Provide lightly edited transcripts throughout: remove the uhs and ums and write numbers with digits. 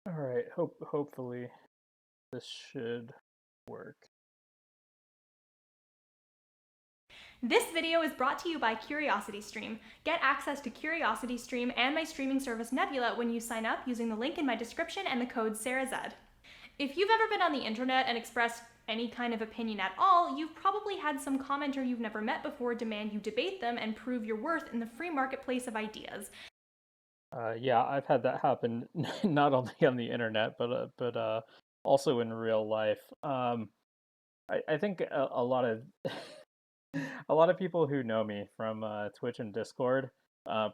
All right. Hopefully this should work. This video is brought to you by CuriosityStream. Get access to CuriosityStream and my streaming service Nebula when you sign up using the link in my description and the code SarahZ. If you've ever been on the internet and expressed any kind of opinion at all, you've probably had some commenter you've never met before demand you debate them and prove your worth in the free marketplace of ideas. Yeah, I've had that happen not only on the internet, but also in real life. I think a lot of a lot of people who know me from Twitch and Discord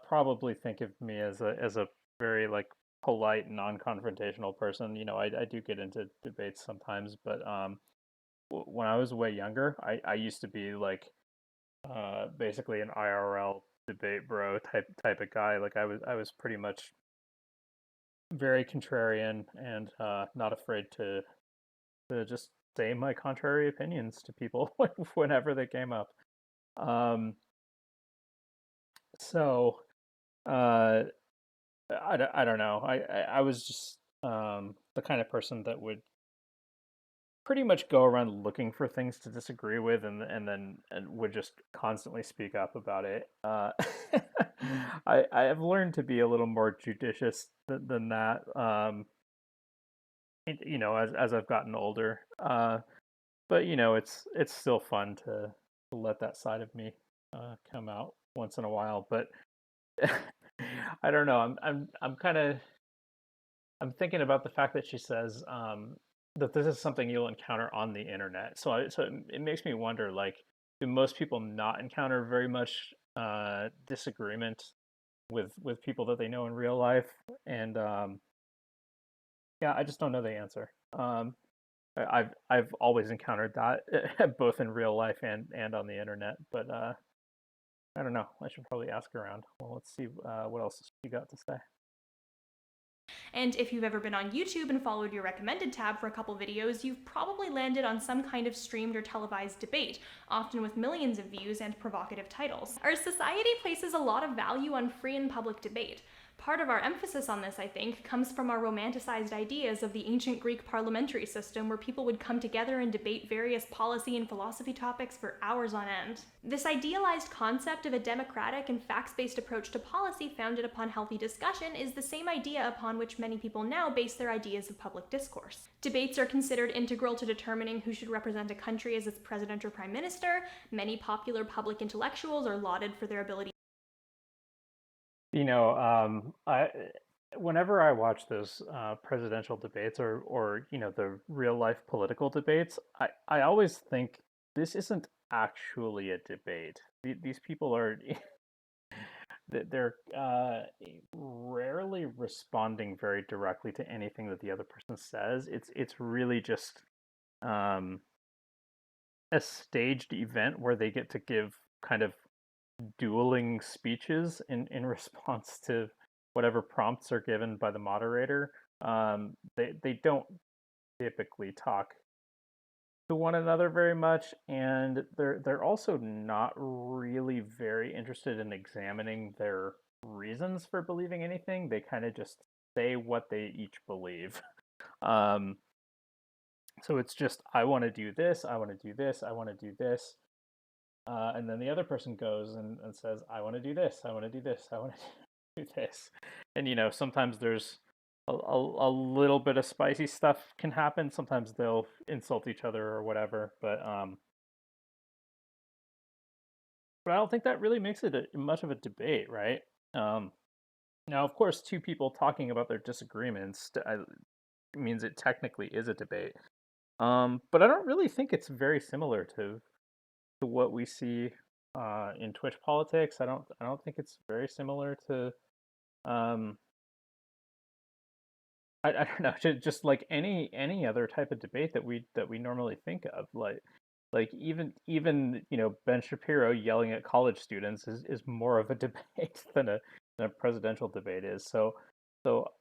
probably think of me as a very like polite, non-confrontational person. I do get into debates sometimes, but when I was way younger, I used to be like basically an IRL debate bro type of guy. Like I was pretty much very contrarian and not afraid to just say my contrary opinions to people whenever they came up. Um, so uh, I don't know. I was just the kind of person that would pretty much go around looking for things to disagree with and would just constantly speak up about it. I have learned to be a little more judicious than that. As I've gotten older. But it's still fun to let that side of me come out once in a while. But I don't know. I'm kind of I'm thinking about the fact that she says that this is something you'll encounter on the internet. So it makes me wonder, like, do most people not encounter very much disagreement with people that they know in real life? And yeah, I just don't know the answer. I've always encountered that both in real life and on the internet, but I don't know. I should probably ask around. Well, let's see what else you got to say. And if you've ever been on YouTube and followed your recommended tab for a couple videos, you've probably landed on some kind of streamed or televised debate, often with millions of views and provocative titles. Our society places a lot of value on free and public debate. Part of our emphasis on this, I think, comes from our romanticized ideas of the ancient Greek parliamentary system where people would come together and debate various policy and philosophy topics for hours on end. This idealized concept of a democratic and facts-based approach to policy founded upon healthy discussion is the same idea upon which many people now base their ideas of public discourse. Debates are considered integral to determining who should represent a country as its president or prime minister. Many popular public intellectuals are lauded for their ability. I whenever I watch those presidential debates or the real life political debates, I always think this isn't actually a debate. These people are they're rarely responding very directly to anything that the other person says. It's really just um, a staged event where they get to give kind of dueling speeches in response to whatever prompts are given by the moderator. They don't typically talk to one another very much, and they're also not really very interested in examining their reasons for believing anything. They kind of just say what they each believe. Um, so it's just I want to do this, I want to do this, I want to do this, and then the other person goes and says, I want to do this, I want to do this, I want to do this. And sometimes there's a little bit of spicy stuff can happen. Sometimes they'll insult each other or whatever, but I don't think that really makes it much of a debate, right? Um, Now, of course, two people talking about their disagreements means it technically is a debate. But I don't really think it's very similar to what we see in Twitch politics. I don't think it's very similar to um, I don't know, just like any other type of debate that we normally think of, like even Ben Shapiro yelling at college students is more of a debate than a presidential debate is. So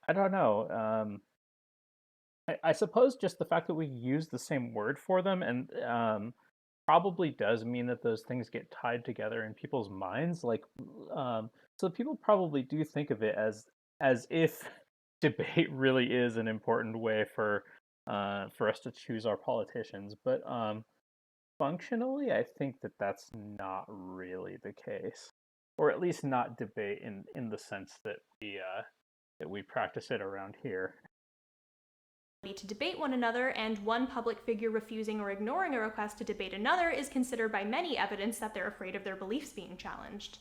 I don't know. I suppose just the fact that we use the same word for them and probably does mean that those things get tied together in people's minds. So people probably do think of it as if debate really is an important way for us to choose our politicians, but functionally, I think that that's not really the case, or at least not debate in the sense that we practice it around here. To debate one another, and one public figure refusing or ignoring a request to debate another is considered by many evidence that they're afraid of their beliefs being challenged.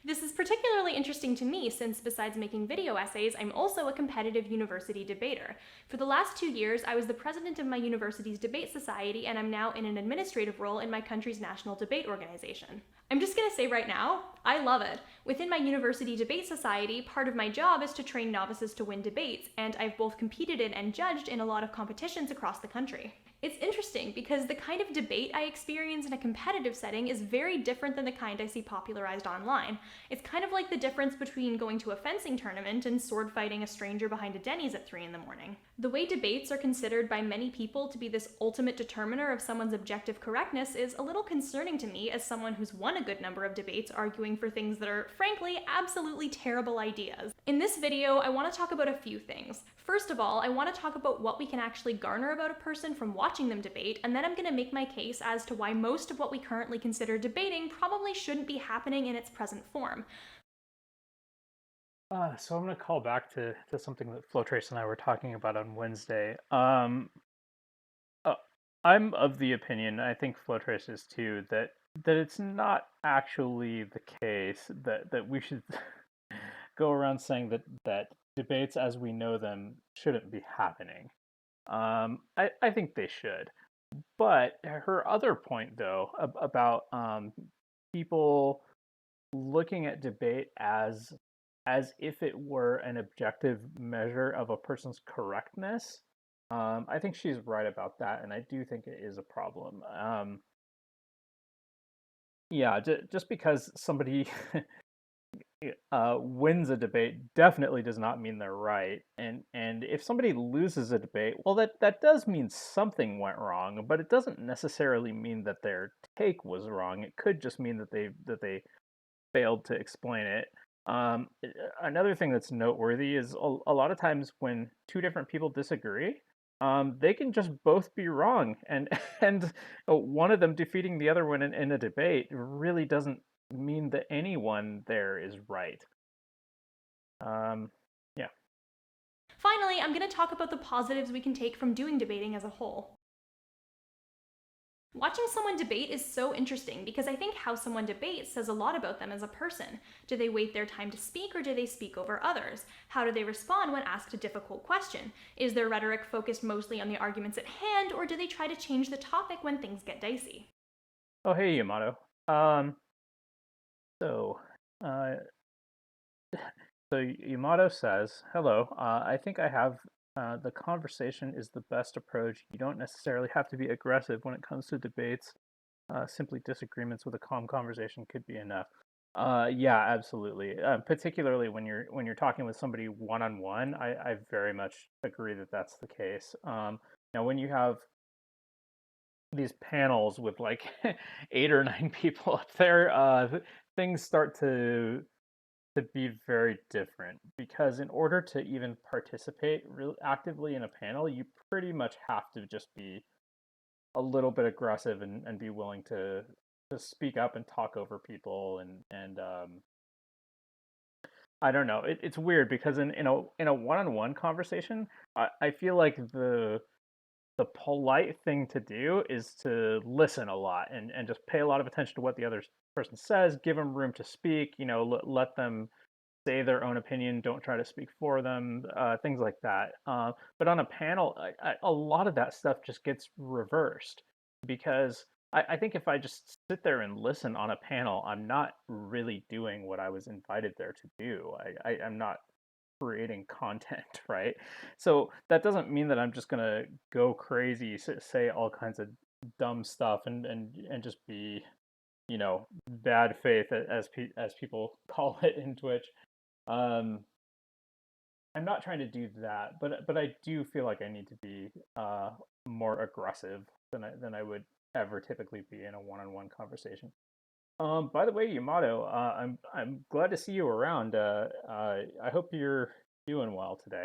This is particularly interesting to me since, besides making video essays, I'm also a competitive university debater. For the last 2 years, I was the president of my university's debate society, and I'm now in an administrative role in my country's national debate organization. I'm just gonna say right now, I love it. Within my university debate society, part of my job is to train novices to win debates, and I've both competed in and judged in a lot of competitions across the country. It's interesting because the kind of debate I experience in a competitive setting is very different than the kind I see popularized online. It's kind of like the difference between going to a fencing tournament and sword fighting a stranger behind a Denny's at 3 in the morning. The way debates are considered by many people to be this ultimate determiner of someone's objective correctness is a little concerning to me as someone who's won a good number of debates arguing for things that are, frankly, absolutely terrible ideas. In this video, I want to talk about a few things. First of all, I want to talk about what we can actually garner about a person from watching them debate, and then I'm going to make my case as to why most of what we currently consider debating probably shouldn't be happening in its present form. So I'm going to call back to something that Flo Trace and I were talking about on Wednesday. Uh, I'm of the opinion, I think Flo Trace is too, that it's not actually the case that we should go around saying that debates as we know them shouldn't be happening. I think they should. But her other point, though, about people looking at debate as if it were an objective measure of a person's correctness, I think she's right about that, and I do think it is a problem. Yeah, just because somebody wins a debate definitely does not mean they're right. And if somebody loses a debate, well, that does mean something went wrong, but it doesn't necessarily mean that their take was wrong. It could just mean that they failed to explain it. Another thing that's noteworthy is a lot of times when two different people disagree, they can just both be wrong, and and one of them defeating the other one in a debate really doesn't mean that anyone there is right. Um, yeah. Finally, I'm going to talk about the positives we can take from doing debating as a whole. Watching someone debate is so interesting because I think how someone debates says a lot about them as a person. Do they wait their time to speak or do they speak over others? How do they respond when asked a difficult question? Is their rhetoric focused mostly on the arguments at hand or do they try to change the topic when things get dicey? Oh, hey, Yamato. Um, so, uh, so Yamato says, "Hello. I think I have the conversation is the best approach. You don't necessarily have to be aggressive when it comes to debates. Simply disagreements with a calm conversation could be enough." Yeah, absolutely. Particularly when you're talking with somebody one on one, I very much agree that that's the case. Now, when you have these panels with like 8 or 9 people up there, things start to be very different because in order to even participate real actively in a panel, you pretty much have to just be a little bit aggressive and be willing to speak up and talk over people and I don't know. It's weird because in a one-on-one conversation, I feel like the polite thing to do is to listen a lot and just pay a lot of attention to what the other person says, give them room to speak, let them say their own opinion, don't try to speak for them, things like that. But on a panel, a lot of that stuff just gets reversed because I think if I just sit there and listen on a panel, I'm not really doing what I was invited there to do. I'm not creating content, right? So that doesn't mean that I'm just gonna go crazy, say all kinds of dumb stuff, and just be, bad faith as people call it in Twitch. Um, I'm not trying to do that, but I do feel like I need to be more aggressive than I would ever typically be in a one-on-one conversation. By the way, Yamato, I'm glad to see you around. I hope you're doing well today.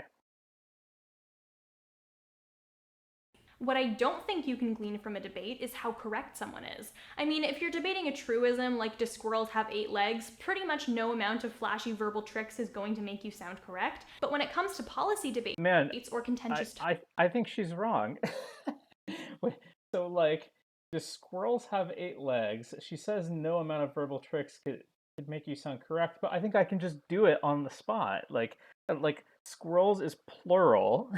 What I don't think you can glean from a debate is how correct someone is. I mean, if you're debating a truism like do squirrels have 8 legs, pretty much no amount of flashy verbal tricks is going to make you sound correct. But when it comes to policy debates Man, or I contentious I I think she's wrong. Wait, so like, the squirrels have 8 legs. She says no amount of verbal tricks could make you sound correct, but I think I can just do it on the spot. Like squirrels is plural.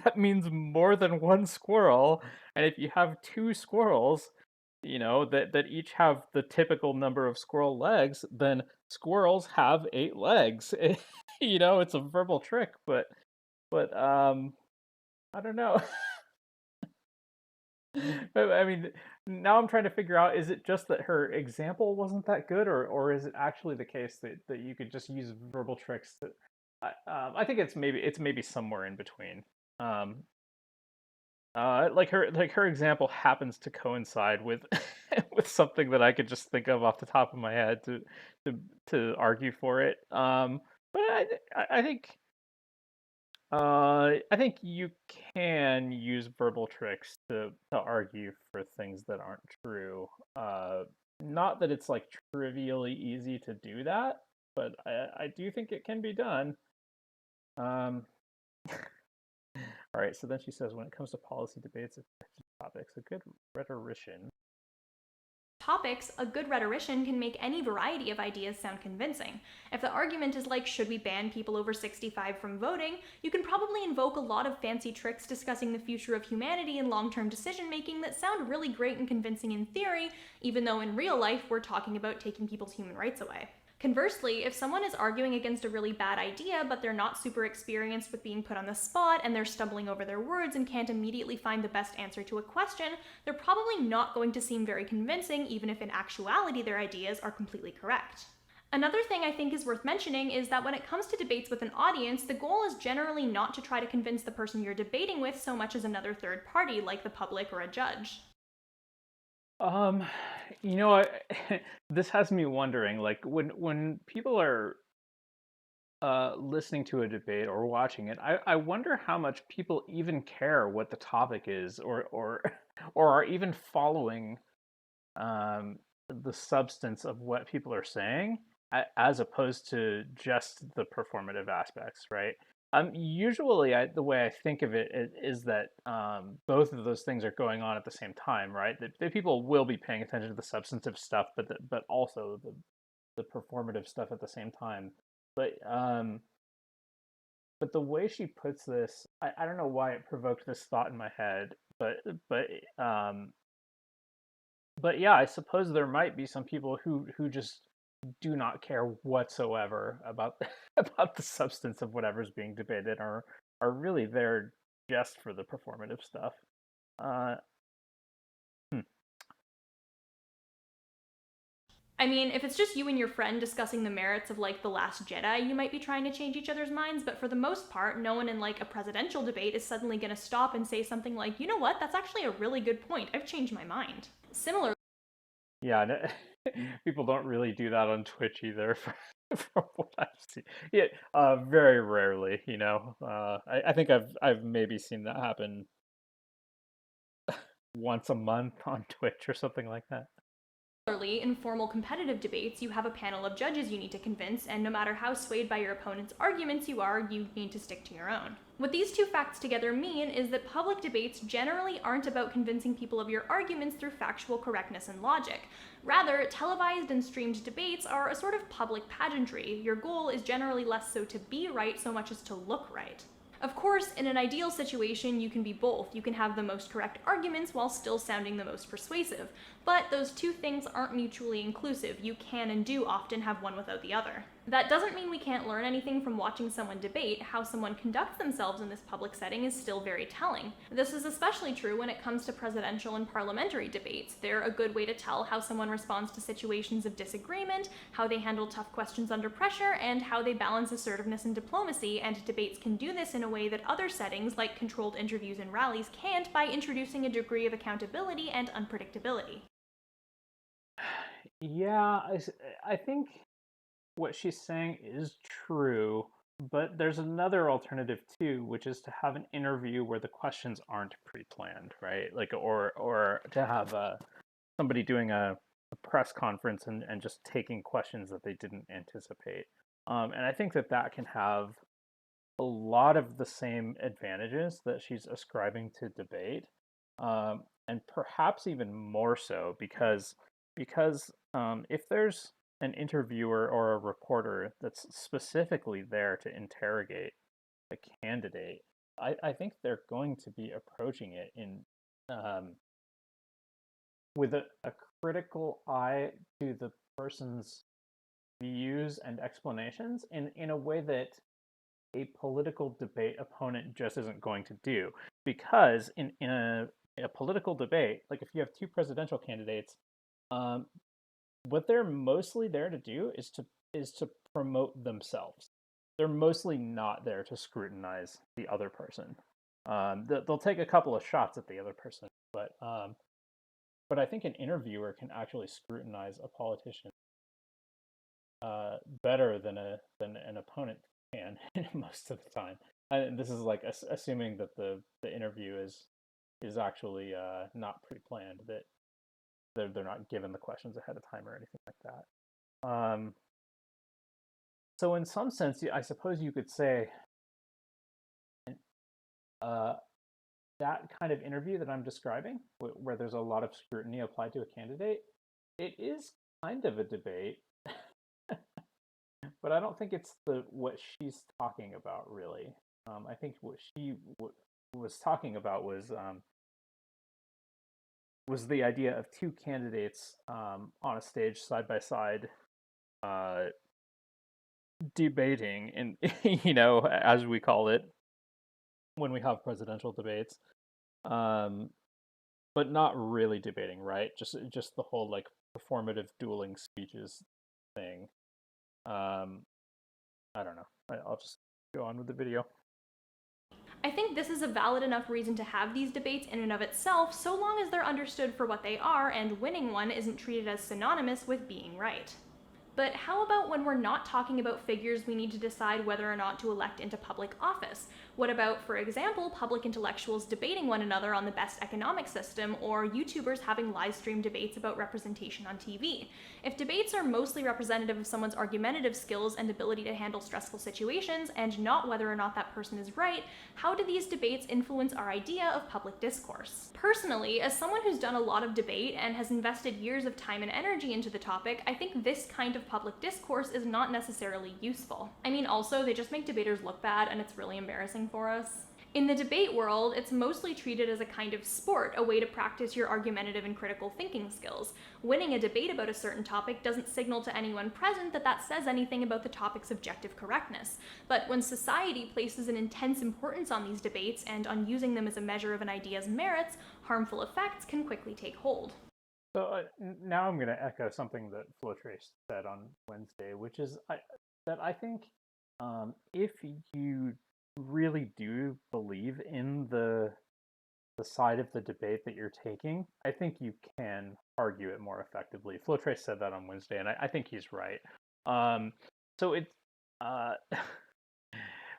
That means more than one squirrel. And if you have two squirrels, that each have the typical number of squirrel legs, then squirrels have 8 legs. It's a verbal trick, but I don't know. I mean, now I'm trying to figure out, is it just that her example wasn't that good, or is it actually the case that you could just use verbal tricks to, I think it's maybe somewhere in between. Um, like her example happens to coincide with with something that I could just think of off the top of my head to to argue for it. But I think you can use verbal tricks to argue for things that aren't true. Not that it's like trivially easy to do that, but I do think it can be done. Um, all right, so then she says, when it comes to policy debates and topics, a good rhetorician. topics, a good rhetorician can make any variety of ideas sound convincing. If the argument is like, should we ban people over 65 from voting, you can probably invoke a lot of fancy tricks discussing the future of humanity and long term decision making that sound really great and convincing in theory, even though in real life we're talking about taking people's human rights away. Conversely, if someone is arguing against a really bad idea, but they're not super experienced with being put on the spot and they're stumbling over their words and can't immediately find the best answer to a question, they're probably not going to seem very convincing, even if in actuality their ideas are completely correct. Another thing I think is worth mentioning is that when it comes to debates with an audience, the goal is generally not to try to convince the person you're debating with so much as another third party, like the public or a judge. Um, you know, I, this has me wondering, like when people are listening to a debate or watching it, I wonder how much people even care what the topic is, or or are even following um, the substance of what people are saying, as opposed to just the performative aspects, right? Usually, the way I think of it is that both of those things are going on at the same time, right? That people will be paying attention to the substantive stuff, but also the performative stuff at the same time. But but the way she puts this, I don't know why it provoked this thought in my head, but um, but yeah, I suppose there might be some people who just do not care whatsoever about about the substance of whatever's being debated, or are really there just for the performative stuff. Uh, hmm. I mean, if it's just you and your friend discussing the merits of like The Last Jedi, you might be trying to change each other's minds, but for the most part, no one in like a presidential debate is suddenly going to stop and say something like, you know what, that's actually a really good point. I've changed my mind. Similarly, Yeah, people don't really do that on Twitch either, from what I've seen. Yeah, very rarely. I think I've maybe seen that happen once a month on Twitch or something like that. in formal competitive debates, you have a panel of judges you need to convince, and no matter how swayed by your opponent's arguments you are, you need to stick to your own. What these two facts together mean is that public debates generally aren't about convincing people of your arguments through factual correctness and logic. Rather, televised and streamed debates are a sort of public pageantry. Your goal is generally less so to be right so much as to look right. Of course, in an ideal situation, you can be both. You can have the most correct arguments while still sounding the most persuasive. But those two things aren't mutually inclusive. You can and do often have one without the other. That doesn't mean we can't learn anything from watching someone debate. How someone conducts themselves in this public setting is still very telling. This is especially true when it comes to presidential and parliamentary debates. They're a good way to tell how someone responds to situations of disagreement, how they handle tough questions under pressure, and how they balance assertiveness and diplomacy, and debates can do this in a way that other settings, like controlled interviews and rallies, can't, by introducing a degree of accountability and unpredictability. Yeah, I think what she's saying is true, but there's another alternative too, which is to have an interview where the questions aren't pre-planned, right? Like, or to have somebody doing a press conference and just taking questions that they didn't anticipate. And I think that that can have a lot of the same advantages that she's ascribing to debate, and perhaps even more so because if there's an interviewer or a reporter that's specifically there to interrogate a candidate, I think they're going to be approaching it in um, with a critical eye to the person's views and explanations in a way that a political debate opponent just isn't going to do. Because in a political debate, like if you have two presidential candidates, um, what they're mostly there to do is to promote themselves. They're mostly not there to scrutinize the other person. They'll take a couple of shots at the other person, but I think an interviewer can actually scrutinize a politician better than an opponent can most of the time. And this is like assuming that the interview is actually not pre-planned, that they're not given the questions ahead of time or anything like that. So in some sense, I suppose you could say uh, that kind of interview that I'm describing, where there's a lot of scrutiny applied to a candidate, it is kind of a debate, but I don't think it's the what she's talking about really. I think what she was talking about was the idea of two candidates on a stage side by side, uh, debating, and as we call it when we have presidential debates, um, but not really debating, right? Just the whole like performative dueling speeches thing. Um, I don't know. I'll just go on with the video. I think this is a valid enough reason to have these debates in and of itself, so long as they're understood for what they are and winning one isn't treated as synonymous with being right. But how about when we're not talking about figures we need to decide whether or not to elect into public office? What about, for example, public intellectuals debating one another on the best economic system, or YouTubers having live stream debates about representation on TV? If debates are mostly representative of someone's argumentative skills and ability to handle stressful situations, and not whether or not that person is right, how do these debates influence our idea of public discourse? Personally, as someone who's done a lot of debate and has invested years of time and energy into the topic, I think this kind of public discourse is not necessarily useful. I mean, also, they just make debaters look bad, and it's really embarrassing for us. In the debate world, it's mostly treated as a kind of sport, a way to practice your argumentative and critical thinking skills. Winning a debate about a certain topic doesn't signal to anyone present that that says anything about the topic's objective correctness. But when society places an intense importance on these debates and on using them as a measure of an idea's merits, harmful effects can quickly take hold. So now I'm going to echo something that Flotrace said on Wednesday, which is that I think if you really do believe in the side of the debate that you're taking, I think you can argue it more effectively. Flotrace said that on Wednesday, and I think he's right. Um, so it's uh,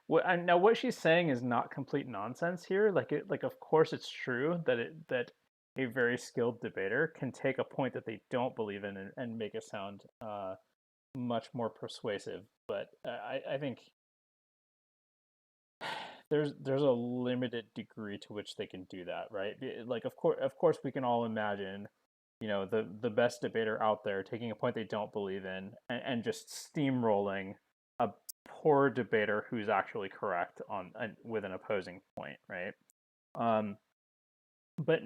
now what she's saying is not complete nonsense here. Like of course it's true that a very skilled debater can take a point that they don't believe in and make it sound much more persuasive. But I think there's a limited degree to which they can do that, right? Like of course we can all imagine, the best debater out there taking a point they don't believe in and just steamrolling a poor debater who's actually correct with an opposing point, right? Um, but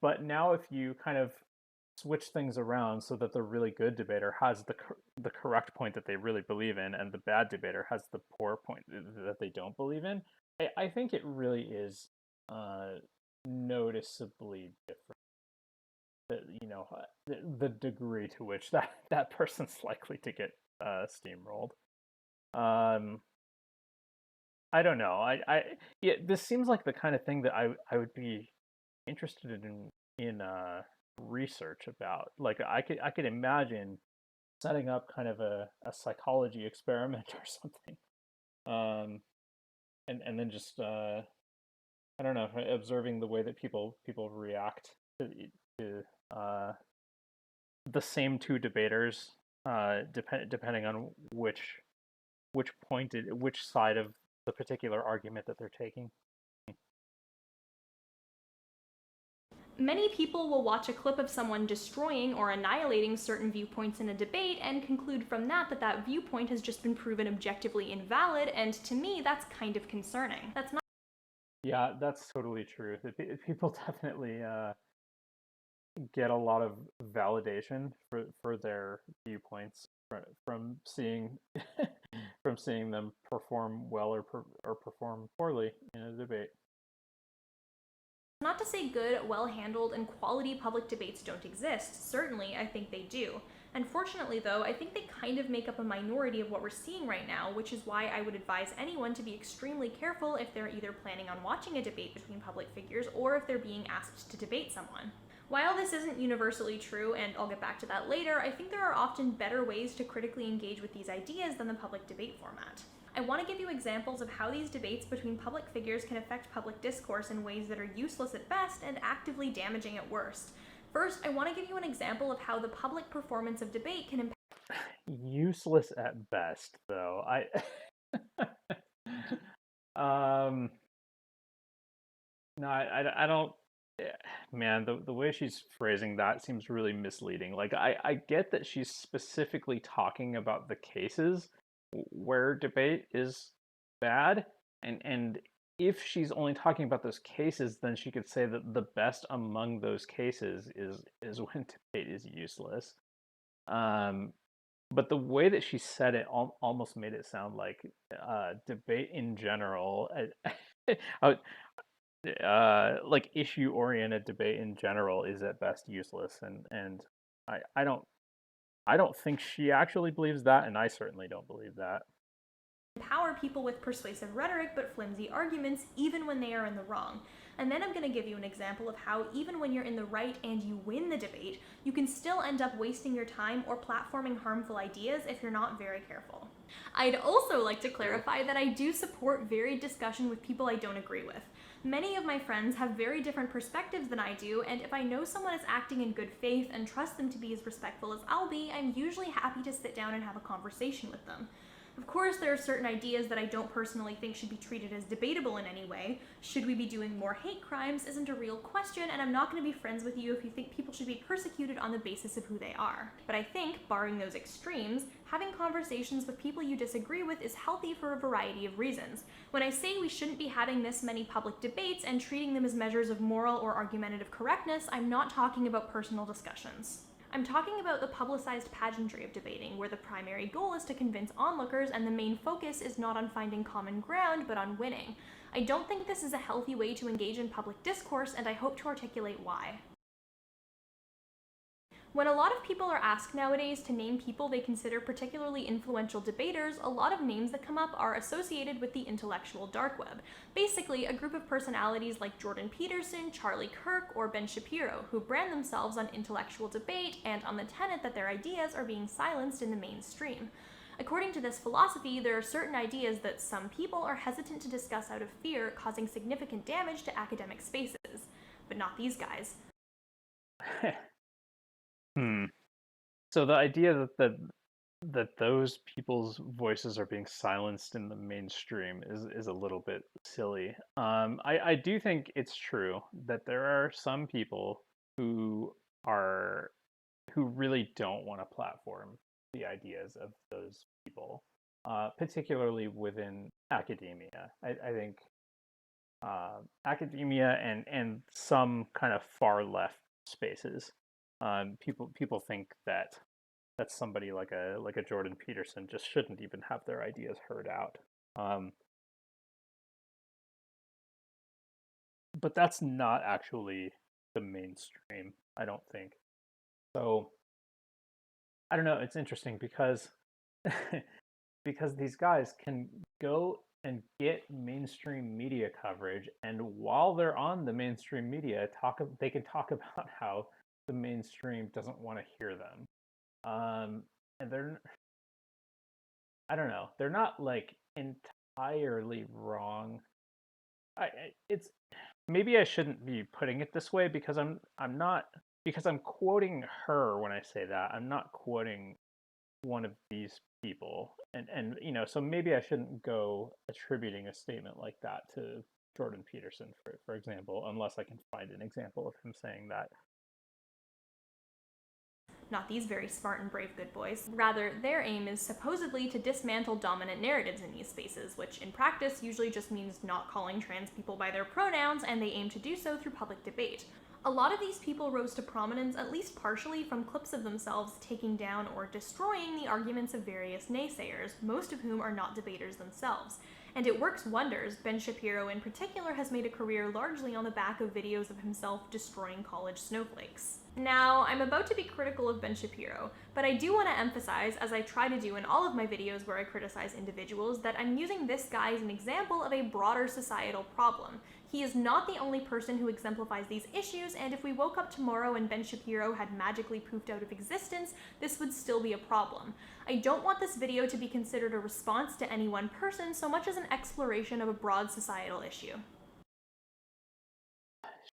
but now if you kind of switch things around so that the really good debater has the correct point that they really believe in, and the bad debater has the poor point that they don't believe in, I think it really is noticeably different. The degree to which that person's likely to get steamrolled. Um, I don't know. Yeah, this seems like the kind of thing that I would be interested in research about. Like I could imagine setting up kind of a psychology experiment or something um, and then just I don't know, observing the way that people react to the same two debaters, depending on which side of the particular argument that they're taking. Many people will watch a clip of someone destroying or annihilating certain viewpoints in a debate and conclude from that that that viewpoint has just been proven objectively invalid, and to me, that's kind of concerning. That's not Yeah, that's totally true. People definitely get a lot of validation for their viewpoints from seeing from seeing them perform well or perform poorly in a debate. Not to say good, well handled, and quality public debates don't exist. Certainly, I think they do. Unfortunately, though, I think they kind of make up a minority of what we're seeing right now, which is why I would advise anyone to be extremely careful if they're either planning on watching a debate between public figures or if they're being asked to debate someone. While this isn't universally true, and I'll get back to that later, I think there are often better ways to critically engage with these ideas than the public debate format. I want to give you examples of how these debates between public figures can affect public discourse in ways that are useless at best and actively damaging at worst. First, I want to give you an example of how the public performance of debate can impact. Useless at best, though. Um, no, I don't. Man, the way she's phrasing that seems really misleading. Like, I get that she's specifically talking about the cases where debate is bad, and if she's only talking about those cases, then she could say that the best among those cases is when debate is useless. Um, but the way that she said it almost made it sound like debate in general, uh, like issue oriented debate in general is at best useless, and I don't think she actually believes that, and I certainly don't believe that. Empower people with persuasive rhetoric but flimsy arguments, even when they are in the wrong. And then I'm going to give you an example of how, even when you're in the right and you win the debate, you can still end up wasting your time or platforming harmful ideas if you're not very careful. I'd also like to clarify that I do support varied discussion with people I don't agree with. Many of my friends have very different perspectives than I do, and if I know someone is acting in good faith and trust them to be as respectful as I'll be, I'm usually happy to sit down and have a conversation with them. Of course, there are certain ideas that I don't personally think should be treated as debatable in any way. Should we be doing more hate crimes isn't a real question, and I'm not going to be friends with you if you think people should be persecuted on the basis of who they are. But I think, barring those extremes, having conversations with people you disagree with is healthy for a variety of reasons. When I say we shouldn't be having this many public debates and treating them as measures of moral or argumentative correctness, I'm not talking about personal discussions. I'm talking about the publicized pageantry of debating, where the primary goal is to convince onlookers and the main focus is not on finding common ground, but on winning. I don't think this is a healthy way to engage in public discourse, and I hope to articulate why. When a lot of people are asked nowadays to name people they consider particularly influential debaters, a lot of names that come up are associated with the intellectual dark web. Basically, a group of personalities like Jordan Peterson, Charlie Kirk, or Ben Shapiro, who brand themselves on intellectual debate and on the tenet that their ideas are being silenced in the mainstream. According to this philosophy, there are certain ideas that some people are hesitant to discuss out of fear, causing significant damage to academic spaces. But not these guys. Hmm. So the idea that those people's voices are being silenced in the mainstream is a little bit silly. I do think it's true that there are some people who are who really don't want to platform the ideas of those people, particularly within academia. I think academia and some kind of far left spaces. People think that somebody like a Jordan Peterson just shouldn't even have their ideas heard out. Um, but that's not actually the mainstream, I don't think. So I don't know. It's interesting because because these guys can go and get mainstream media coverage, and while they're on the mainstream media, they can talk about how the mainstream doesn't want to hear them. And they're I don't know. They're not like entirely wrong. It's maybe I shouldn't be putting it this way because I'm not because I'm quoting her when I say that. I'm not quoting one of these people. And so maybe I shouldn't go attributing a statement like that to Jordan Peterson, for example, unless I can find an example of him saying that. Not these very smart and brave good boys. Rather, their aim is supposedly to dismantle dominant narratives in these spaces, which in practice usually just means not calling trans people by their pronouns, and they aim to do so through public debate. A lot of these people rose to prominence at least partially from clips of themselves taking down or destroying the arguments of various naysayers, most of whom are not debaters themselves. And it works wonders. Ben Shapiro in particular has made a career largely on the back of videos of himself destroying college snowflakes. Now, I'm about to be critical of Ben Shapiro, but I do want to emphasize, as I try to do in all of my videos where I criticize individuals, that I'm using this guy as an example of a broader societal problem. He is not the only person who exemplifies these issues, and if we woke up tomorrow and Ben Shapiro had magically poofed out of existence, this would still be a problem. I don't want this video to be considered a response to any one person so much as an exploration of a broad societal issue.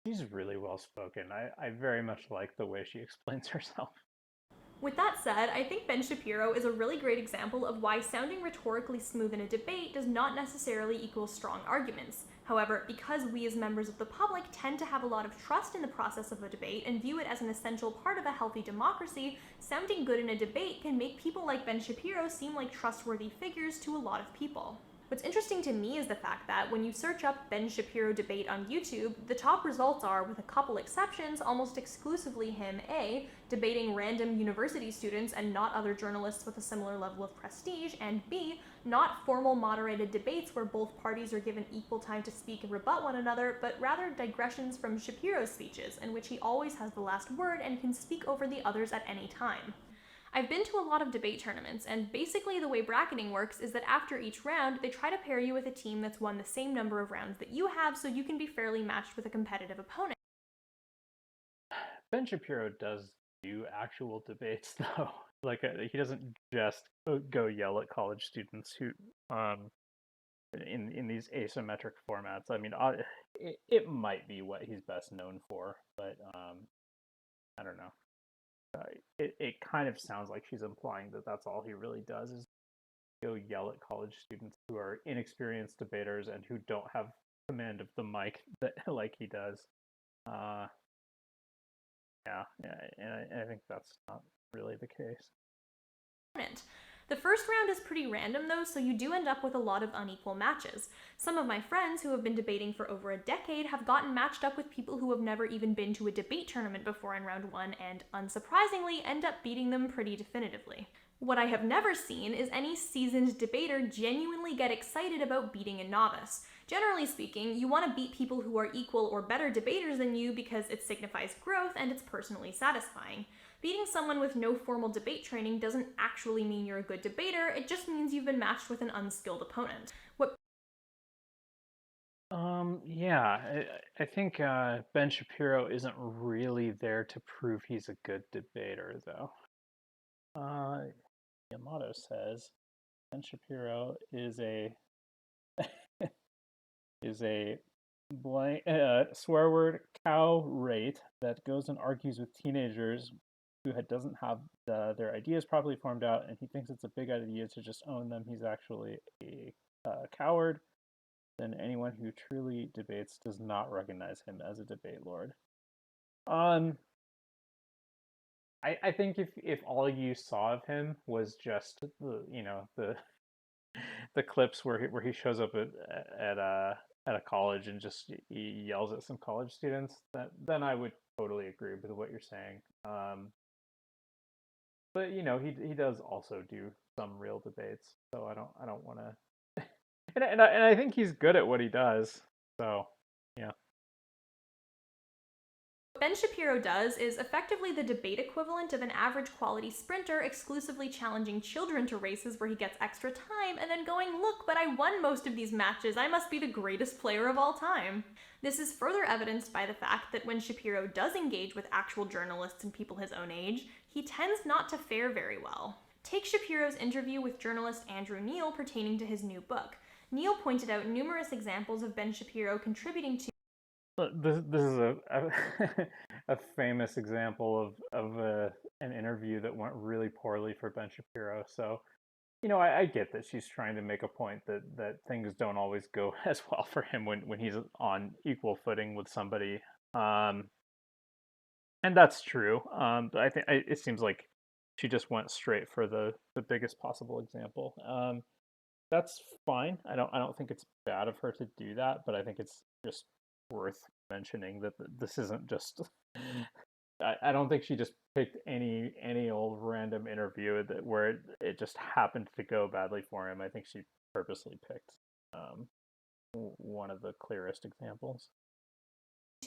She's really well spoken. I very much like the way she explains herself. With that said, I think Ben Shapiro is a really great example of why sounding rhetorically smooth in a debate does not necessarily equal strong arguments. However, because we as members of the public tend to have a lot of trust in the process of a debate and view it as an essential part of a healthy democracy, sounding good in a debate can make people like Ben Shapiro seem like trustworthy figures to a lot of people. What's interesting to me is the fact that when you search up Ben Shapiro debate on YouTube, the top results are, with a couple exceptions, almost exclusively him A, debating random university students and not other journalists with a similar level of prestige, and B, not formal moderated debates where both parties are given equal time to speak and rebut one another, but rather digressions from Shapiro's speeches, in which he always has the last word and can speak over the others at any time. I've been to a lot of debate tournaments, and basically the way bracketing works is that after each round, they try to pair you with a team that's won the same number of rounds that you have so you can be fairly matched with a competitive opponent. Ben Shapiro does do actual debates, though. Like, he doesn't just go yell at college students who, in these asymmetric formats. I mean, it might be what he's best known for, but I don't know. It kind of sounds like she's implying that that's all he really does is go yell at college students who are inexperienced debaters and who don't have command of the mic that like he does. Yeah, and I think that's not really the case. The first round is pretty random though, so you do end up with a lot of unequal matches. Some of my friends who have been debating for over a decade have gotten matched up with people who have never even been to a debate tournament before in round one and, unsurprisingly, end up beating them pretty definitively. What I have never seen is any seasoned debater genuinely get excited about beating a novice. Generally speaking, you want to beat people who are equal or better debaters than you because it signifies growth and it's personally satisfying. Beating someone with no formal debate training doesn't actually mean you're a good debater, it just means you've been matched with an unskilled opponent. Yeah, I think Ben Shapiro isn't really there to prove he's a good debater, though. Yamato says Ben Shapiro is a blank swear word cow rate that goes and argues with teenagers who doesn't have their ideas properly formed out, and he thinks it's a big idea to just own them. He's actually a coward. Then anyone who truly debates does not recognize him as a debate lord. I think if all you saw of him was just the clips where he shows up at a college and just he yells at some college students, then I would totally agree with what you're saying. But he does also do some real debates, so I don't want to. And I think he's good at what he does. So yeah. What Ben Shapiro does is effectively the debate equivalent of an average quality sprinter exclusively challenging children to races where he gets extra time and then going, look, but I won most of these matches, I must be the greatest player of all time. This is further evidenced by the fact that when Shapiro does engage with actual journalists and people his own age, he tends not to fare very well. Take Shapiro's interview with journalist Andrew Neil pertaining to his new book. Neil pointed out numerous examples of Ben Shapiro contributing to This is a a famous example of an interview that went really poorly for Ben Shapiro. So I get that she's trying to make a point that things don't always go as well for him when he's on equal footing with somebody. Um, and that's true. But it seems like she just went straight for the biggest possible example. That's fine. I don't think it's bad of her to do that, but I think it's just worth mentioning that this isn't just. I don't think she just picked any old random interview where it just happened to go badly for him. I think she purposely picked um, one of the clearest examples.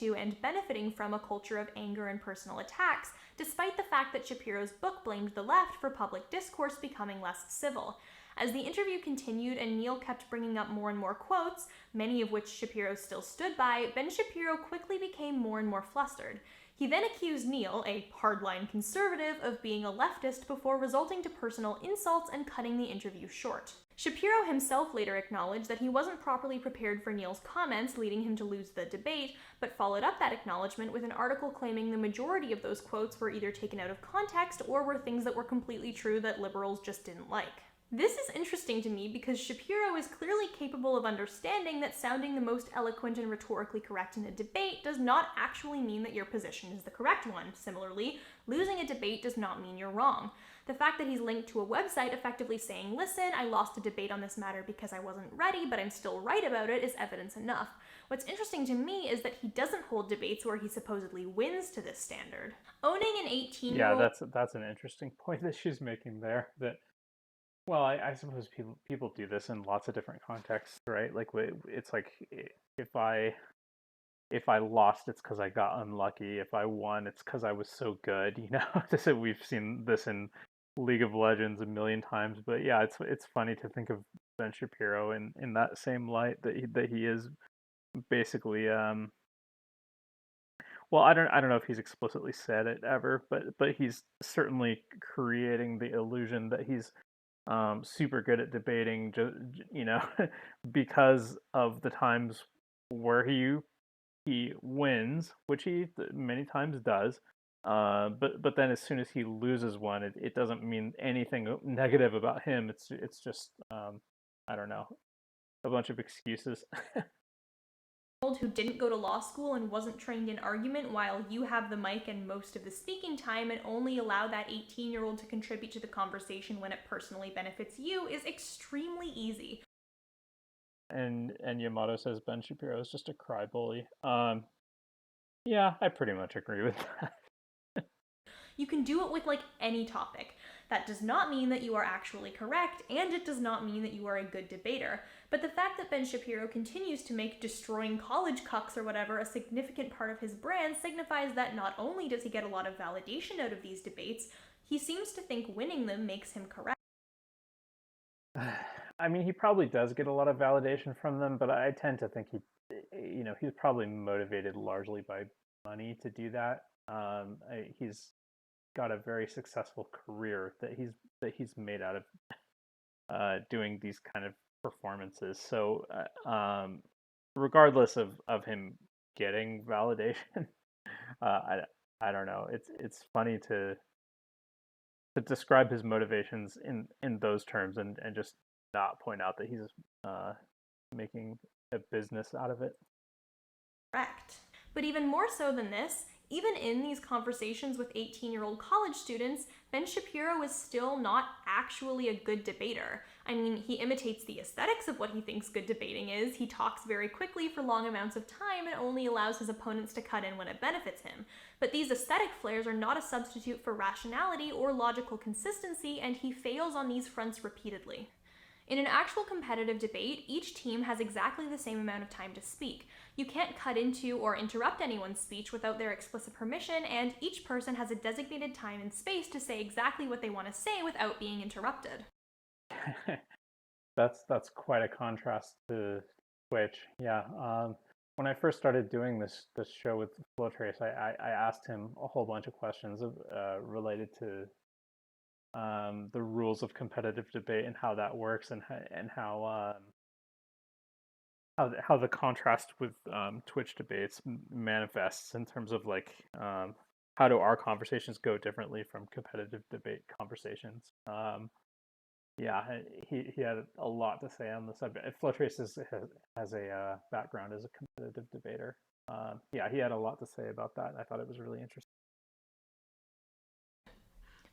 and benefiting from a culture of anger and personal attacks, despite the fact that Shapiro's book blamed the left for public discourse becoming less civil. As the interview continued and Neil kept bringing up more and more quotes, many of which Shapiro still stood by, Ben Shapiro quickly became more and more flustered. He then accused Neil, a hardline conservative, of being a leftist before resulting to personal insults and cutting the interview short. Shapiro himself later acknowledged that he wasn't properly prepared for Neil's comments, leading him to lose the debate, but followed up that acknowledgement with an article claiming the majority of those quotes were either taken out of context or were things that were completely true that liberals just didn't like. This is interesting to me because Shapiro is clearly capable of understanding that sounding the most eloquent and rhetorically correct in a debate does not actually mean that your position is the correct one. Similarly, losing a debate does not mean you're wrong. The fact that he's linked to a website effectively saying, listen, I lost a debate on this matter because I wasn't ready, but I'm still right about it, is evidence enough. What's interesting to me is that he doesn't hold debates where he supposedly wins to this standard. Owning an 18-year-old... Yeah, that's an interesting point that she's making there. That well, I suppose people do this in lots of different contexts, right? Like it's like if I if I lost, it's because I got unlucky. If I won, it's because I was so good. We've seen this in League of Legends a million times. But yeah, it's funny to think of Ben Shapiro in that same light that he is basically well, I don't know if he's explicitly said it ever, but he's certainly creating the illusion that he's super good at debating, because of the times where he wins, which he many times does. But then as soon as he loses one, it doesn't mean anything negative about him. It's just I don't know, a bunch of excuses. who didn't go to law school and wasn't trained in argument while you have the mic and most of the speaking time and only allow that 18-year-old to contribute to the conversation when it personally benefits you is extremely easy. And Yamato says Ben Shapiro is just a crybaby. Yeah, I pretty much agree with that. You can do it with any topic. That does not mean that you are actually correct, and it does not mean that you are a good debater. But the fact that Ben Shapiro continues to make destroying college cucks or whatever a significant part of his brand signifies that not only does he get a lot of validation out of these debates, he seems to think winning them makes him correct. I mean, he probably does get a lot of validation from them, but I tend to think he's probably motivated largely by money to do that. He's got a very successful career that he's made out of doing these kind of performances. So, regardless of him getting validation, I don't know. It's funny to describe his motivations in those terms and just not point out that he's uh, making a business out of it. Correct. But even more so than this, even in these conversations with 18-year-old college students, Ben Shapiro is still not actually a good debater. I mean, he imitates the aesthetics of what he thinks good debating is, he talks very quickly for long amounts of time and only allows his opponents to cut in when it benefits him. But these aesthetic flares are not a substitute for rationality or logical consistency, and he fails on these fronts repeatedly. In an actual competitive debate, each team has exactly the same amount of time to speak. You can't cut into or interrupt anyone's speech without their explicit permission, and each person has a designated time and space to say exactly what they want to say without being interrupted. That's quite a contrast to Twitch. Yeah. When I first started doing this show with Flowtrace, I asked him a whole bunch of questions related to the rules of competitive debate and how that works and how how the contrast with Twitch debates manifests in terms of like how do our conversations go differently from competitive debate conversations. Yeah, he had a lot to say on the subject. Flutrace has a background as a competitive debater. Yeah, he had a lot to say about that. I thought it was really interesting.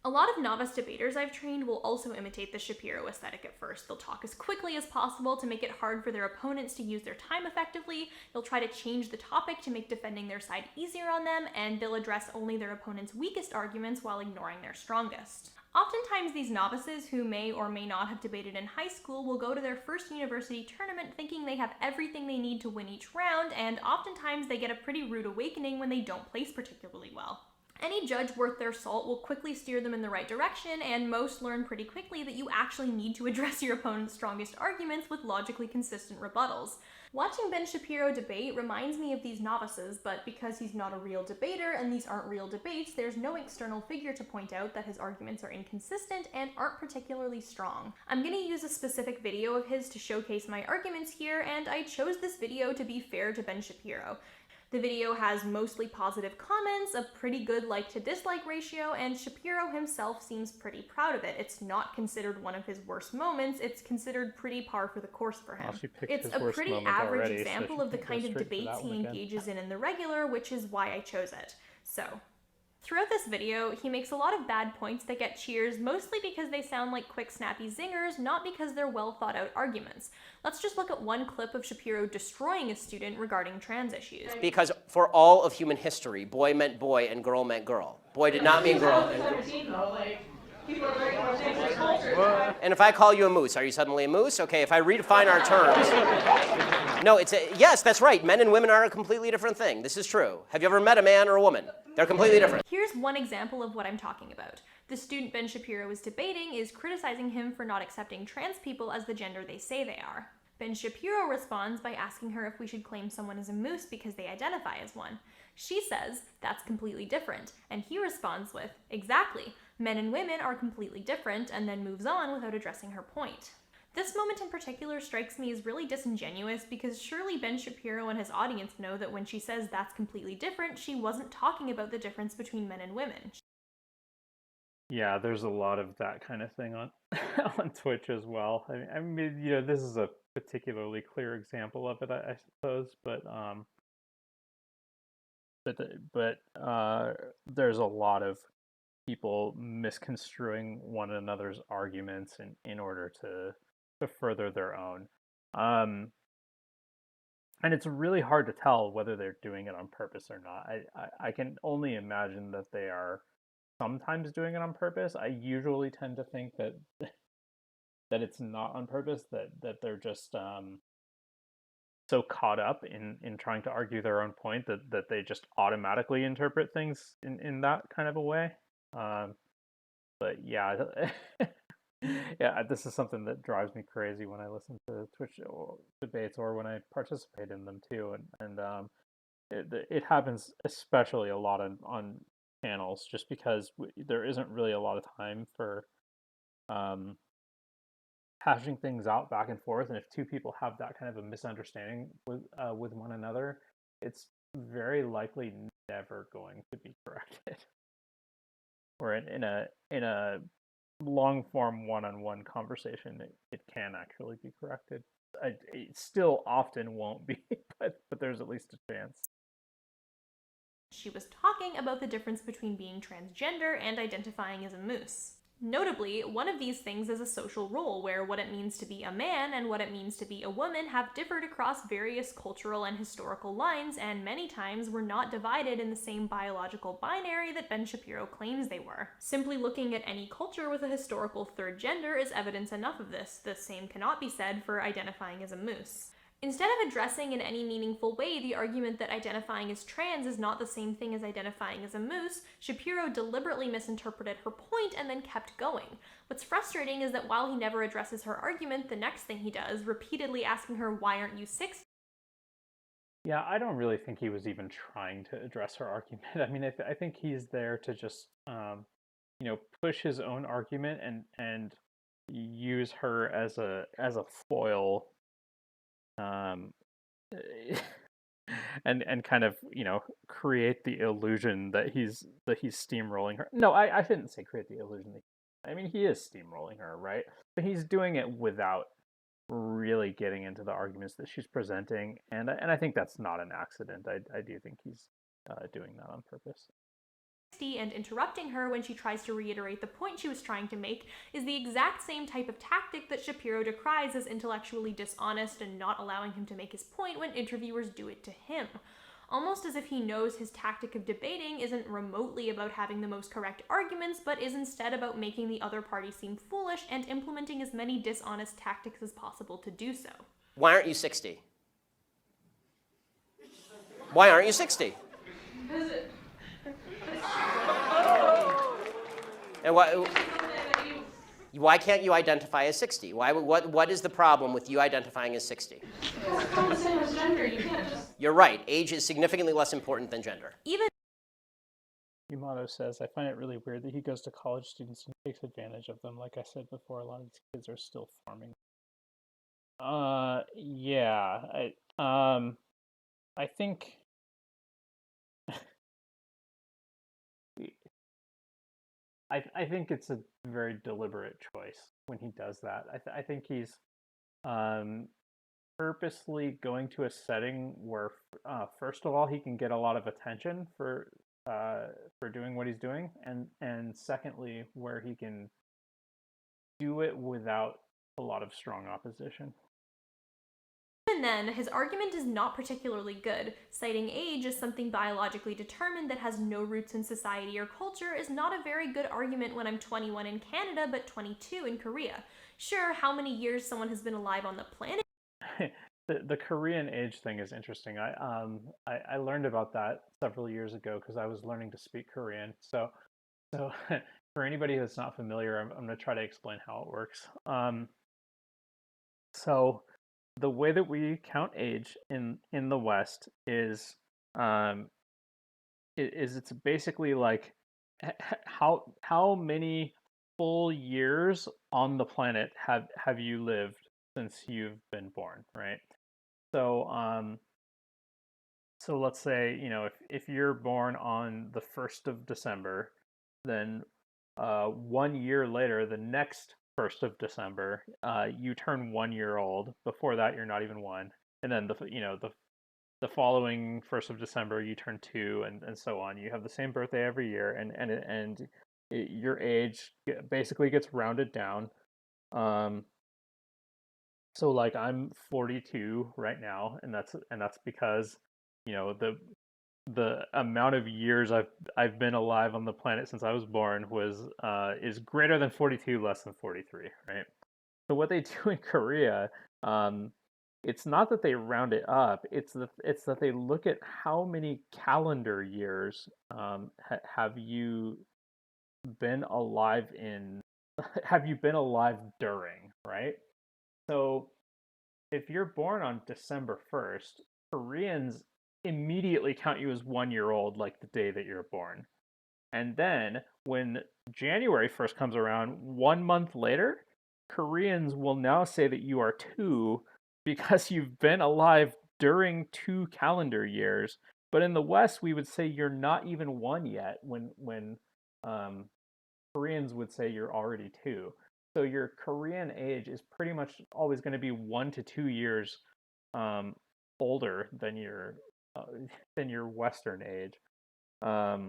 A lot of novice debaters I've trained will also imitate the Shapiro aesthetic at first. They'll talk as quickly as possible to make it hard for their opponents to use their time effectively. They'll try to change the topic to make defending their side easier on them, and they'll address only their opponent's weakest arguments while ignoring their strongest. Oftentimes, these novices who may or may not have debated in high school will go to their first university tournament thinking they have everything they need to win each round, and oftentimes they get a pretty rude awakening when they don't place particularly well. Any judge worth their salt will quickly steer them in the right direction, and most learn pretty quickly that you actually need to address your opponent's strongest arguments with logically consistent rebuttals. Watching Ben Shapiro debate reminds me of these novices, but because he's not a real debater and these aren't real debates, there's no external figure to point out that his arguments are inconsistent and aren't particularly strong. I'm going to use a specific video of his to showcase my arguments here, and I chose this video to be fair to Ben Shapiro. The video has mostly positive comments, a pretty good like to dislike ratio, and Shapiro himself seems pretty proud of it. It's not considered one of his worst moments, it's considered pretty par for the course for him. It's a pretty average already, example so of the kind of debates he engages in the regular, which is why I chose it. So, throughout this video, he makes a lot of bad points that get cheers, mostly because they sound like quick, snappy zingers, not because they're well thought out arguments. Let's just look at one clip of Shapiro destroying a student regarding trans issues. Because for all of human history, boy meant boy and girl meant girl. Boy did not mean girl. And if I call you a moose, are you suddenly a moose? Okay, if I redefine our terms. No, yes, that's right. Men and women are a completely different thing. This is true. Have you ever met a man or a woman? They're completely different. Here's one example of what I'm talking about. The student Ben Shapiro is debating is criticizing him for not accepting trans people as the gender they say they are. Ben Shapiro responds by asking her if we should claim someone as a moose because they identify as one. She says that's completely different, and he responds with, exactly, men and women are completely different, and then moves on without addressing her point. This moment in particular strikes me as really disingenuous because surely Ben Shapiro and his audience know that when she says that's completely different, she wasn't talking about the difference between men and women. Yeah, there's a lot of that kind of thing on on Twitch as well. I mean, this is a particularly clear example of it, I suppose, but there's a lot of people misconstruing one another's arguments in order to further their own. And it's really hard to tell whether they're doing it on purpose or not. I can only imagine that they are sometimes doing it on purpose. I usually tend to think that that it's not on purpose, that they're just so caught up in trying to argue their own point that they just automatically interpret things in that kind of a way. But yeah, yeah, this is something that drives me crazy when I listen to Twitch debates or when I participate in them too, and it happens especially a lot on channels just because there isn't really a lot of time for hashing things out back and forth, and if two people have that kind of a misunderstanding with one another, it's very likely never going to be corrected. Or in a long form one-on-one conversation, it can actually be corrected. It still often won't be, but there's at least a chance. She was talking about the difference between being transgender and identifying as a moose. Notably, one of these things is a social role where what it means to be a man and what it means to be a woman have differed across various cultural and historical lines, and many times were not divided in the same biological binary that Ben Shapiro claims they were. Simply looking at any culture with a historical third gender is evidence enough of this. The same cannot be said for identifying as a moose. Instead of addressing in any meaningful way the argument that identifying as trans is not the same thing as identifying as a moose, Shapiro deliberately misinterpreted her point and then kept going. What's frustrating is that while he never addresses her argument, the next thing he does, repeatedly asking her, "Why aren't you 6?" Yeah, I don't really think he was even trying to address her argument. I mean, I think he's there to just, push his own argument and use her as a foil and kind of, create the illusion that he's steamrolling her. No, I shouldn't say create the illusion that I mean, he is steamrolling her, right? But he's doing it without really getting into the arguments that she's presenting, and I think that's not an accident. I do think he's doing that on purpose. And interrupting her when she tries to reiterate the point she was trying to make is the exact same type of tactic that Shapiro decries as intellectually dishonest and not allowing him to make his point when interviewers do it to him. Almost as if he knows his tactic of debating isn't remotely about having the most correct arguments, but is instead about making the other party seem foolish and implementing as many dishonest tactics as possible to do so. Why aren't you 60? Why aren't you 60? And why can't you identify as 60? What is the problem with you identifying as 60? It's not the same as gender. You can't just... You're right. Age is significantly less important than gender. Even Yamato says, I find it really weird that he goes to college students and takes advantage of them. Like I said before, a lot of these kids are still forming. Yeah. I think... I think it's a very deliberate choice when he does that. I think he's purposely going to a setting where, first of all, he can get a lot of attention for doing what he's doing, and secondly, where he can do it without a lot of strong opposition. Even then, his argument is not particularly good. Citing age as something biologically determined that has no roots in society or culture is not a very good argument when I'm 21 in Canada but 22 in Korea. Sure, how many years someone has been alive on the planet? The Korean age thing is interesting. I learned about that several years ago because I was learning to speak Korean. So for anybody that's not familiar, I'm going to try to explain how it works. So the way that we count age in the West is it's basically like how many full years on the planet have you lived since you've been born, right? So so let's say, if you're born on the 1st of December, then 1 year later, the next 1st of December, you turn 1 year old. Before that, you're not even one. And then the following 1st of December, you turn 2, and so on. You have the same birthday every year, and your age basically gets rounded down. So like I'm 42 right now, and that's because the amount of years I've been alive on the planet since I was born is greater than 42, less than 43, right? So what they do in Korea, it's not that they round it up, it's that they look at how many calendar years have you been alive during, right? So if you're born on December 1st, Koreans immediately count you as 1 year old, like the day that you're born. And then when January 1st comes around, 1 month later, Koreans will now say that you are 2 because you've been alive during 2 calendar years. But in the West, we would say you're not even 1 yet when Koreans would say you're already 2. So your Korean age is pretty much always going to be 1 to 2 years older than your Western age. Yeah,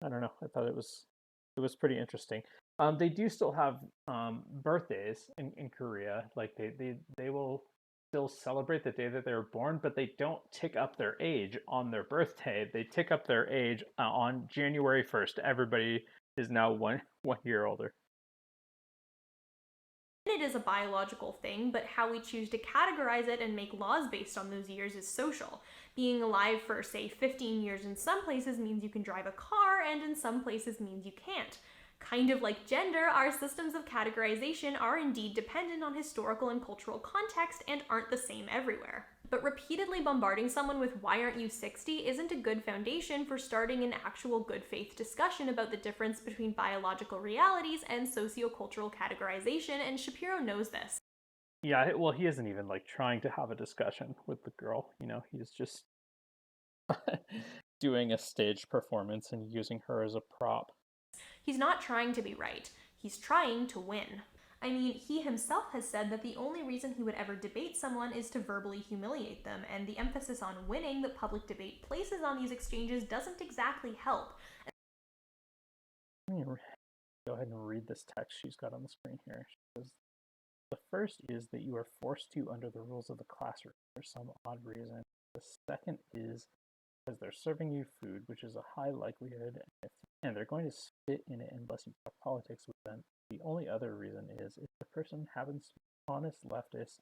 I don't know. I thought it was pretty interesting. They do still have birthdays in Korea. Like they will still celebrate the day that they were born, but they don't tick up their age on their birthday. They tick up their age on January 1st. Everybody is now one year older. It is a biological thing, but how we choose to categorize it and make laws based on those years is social. Being alive for, say, 15 years in some places means you can drive a car, and in some places means you can't. Kind of like gender, our systems of categorization are indeed dependent on historical and cultural context and aren't the same everywhere. But repeatedly bombarding someone with "why aren't you 60" isn't a good foundation for starting an actual good faith discussion about the difference between biological realities and sociocultural categorization, and Shapiro knows this. Yeah, well, he isn't even like trying to have a discussion with the girl. He's just doing a stage performance and using her as a prop. He's not trying to be right, he's trying to win. I mean, he himself has said that the only reason he would ever debate someone is to verbally humiliate them, and the emphasis on winning that public debate places on these exchanges doesn't exactly help. Let me go ahead and read this text she's got on the screen here. She says, the first is that you are forced to under the rules of the classroom for some odd reason. The second is because they're serving you food, which is a high likelihood, and they're going to spit in it unless you talk politics with them. The only other reason is if the person happens to be an honest leftist,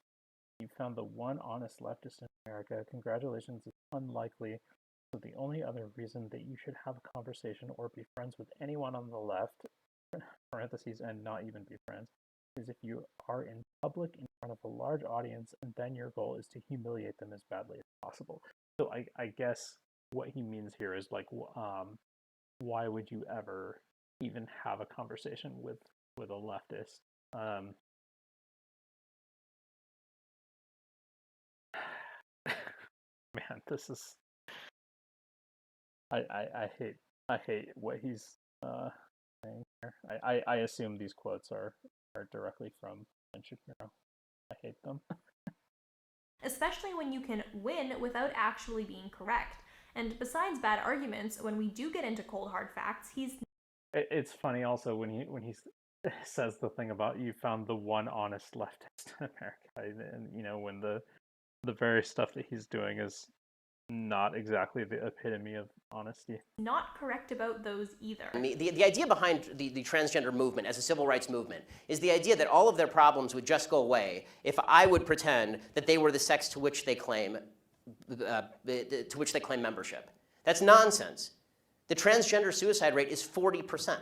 you found the one honest leftist in America, congratulations, it's unlikely. So the only other reason that you should have a conversation or be friends with anyone on the left, parentheses, and not even be friends, is if you are in public in front of a large audience, and then your goal is to humiliate them as badly as possible. So I guess what he means here is like, why would you ever even have a conversation with a leftist? Man, this is I hate what he's saying here. I assume these quotes are directly from Ben Shapiro. I hate them. Especially when you can win without actually being correct. And besides bad arguments, when we do get into cold hard facts, It's funny also when he says the thing about you found the one honest leftist in America, and when the very stuff that he's doing is not exactly the epitome of honesty. not correct about those either. The idea behind the transgender movement as a civil rights movement is the idea that all of their problems would just go away if I would pretend that they were the sex to which they claim membership. That's nonsense. The transgender suicide rate is 40%.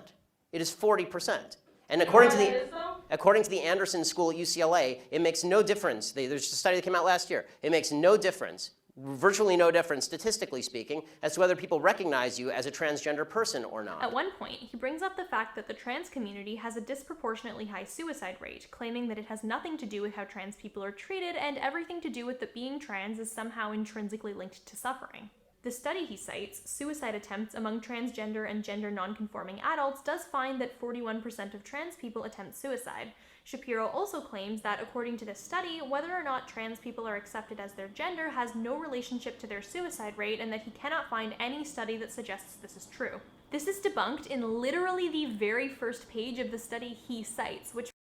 It is 40%. And according to the Anderson School at UCLA, it makes no difference. There's a study that came out last year. It makes no difference, virtually no difference, statistically speaking, as to whether people recognize you as a transgender person or not. At one point, he brings up the fact that the trans community has a disproportionately high suicide rate, claiming that it has nothing to do with how trans people are treated and everything to do with that being trans is somehow intrinsically linked to suffering. The study he cites, Suicide Attempts Among Transgender and Gender Nonconforming Adults, does find that 41% of trans people attempt suicide. Shapiro also claims that, according to this study, whether or not trans people are accepted as their gender has no relationship to their suicide rate, and that he cannot find any study that suggests this is true. This is debunked in literally the very first page of the study he cites, which...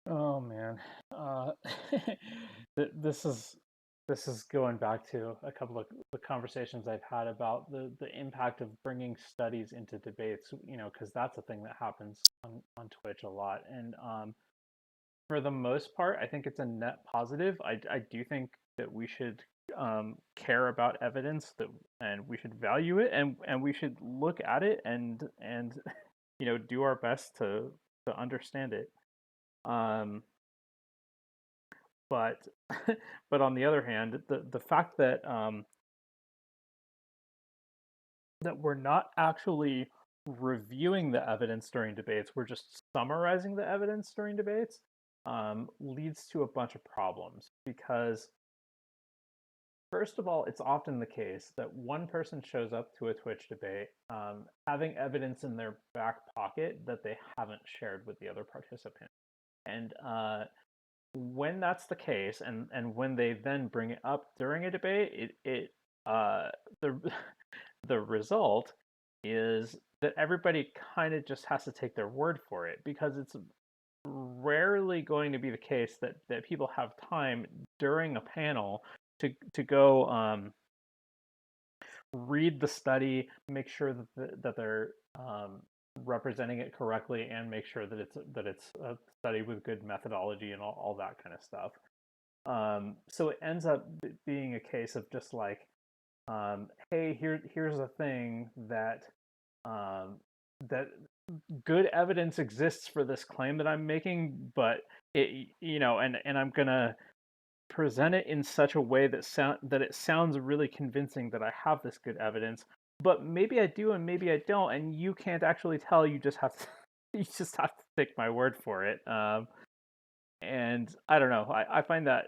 Oh man, this is going back to a couple of the conversations I've had about the impact of bringing studies into debates, because that's a thing that happens on Twitch a lot. And for the most part, I think it's a net positive. I do think that we should care about evidence, and we should value it, and we should look at it and do our best to understand it. But on the other hand, the fact that that we're not actually reviewing the evidence during debates, we're just summarizing the evidence during debates, leads to a bunch of problems. Because first of all, it's often the case that one person shows up to a Twitch debate having evidence in their back pocket that they haven't shared with the other participant. And when that's the case, and when they then bring it up during a debate, the result is that everybody kind of just has to take their word for it, because it's rarely going to be the case that people have time during a panel to go read the study, make sure that they're representing it correctly, and make sure that it's a study with good methodology and all that kind of stuff. So it ends up being a case of just like, hey, here's a thing that that good evidence exists for this claim that I'm making, but and I'm gonna present it in such a way that it sounds really convincing that I have this good evidence, but maybe I do and maybe I don't, and you can't actually tell. You just have to take my word for it. and I don't know. I find that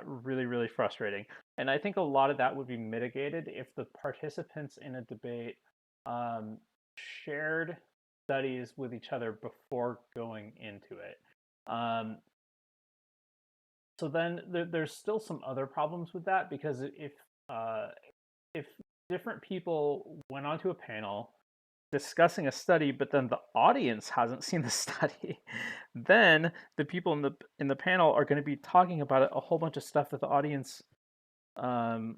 really, really frustrating. And I think a lot of that would be mitigated if the participants in a debate um, shared studies with each other before going into it. Um, so then there's still some other problems with that, because uh, if different people went onto a panel discussing a study, but then the audience hasn't seen the study, then the people in the panel are going to be talking about a whole bunch of stuff that the audience um,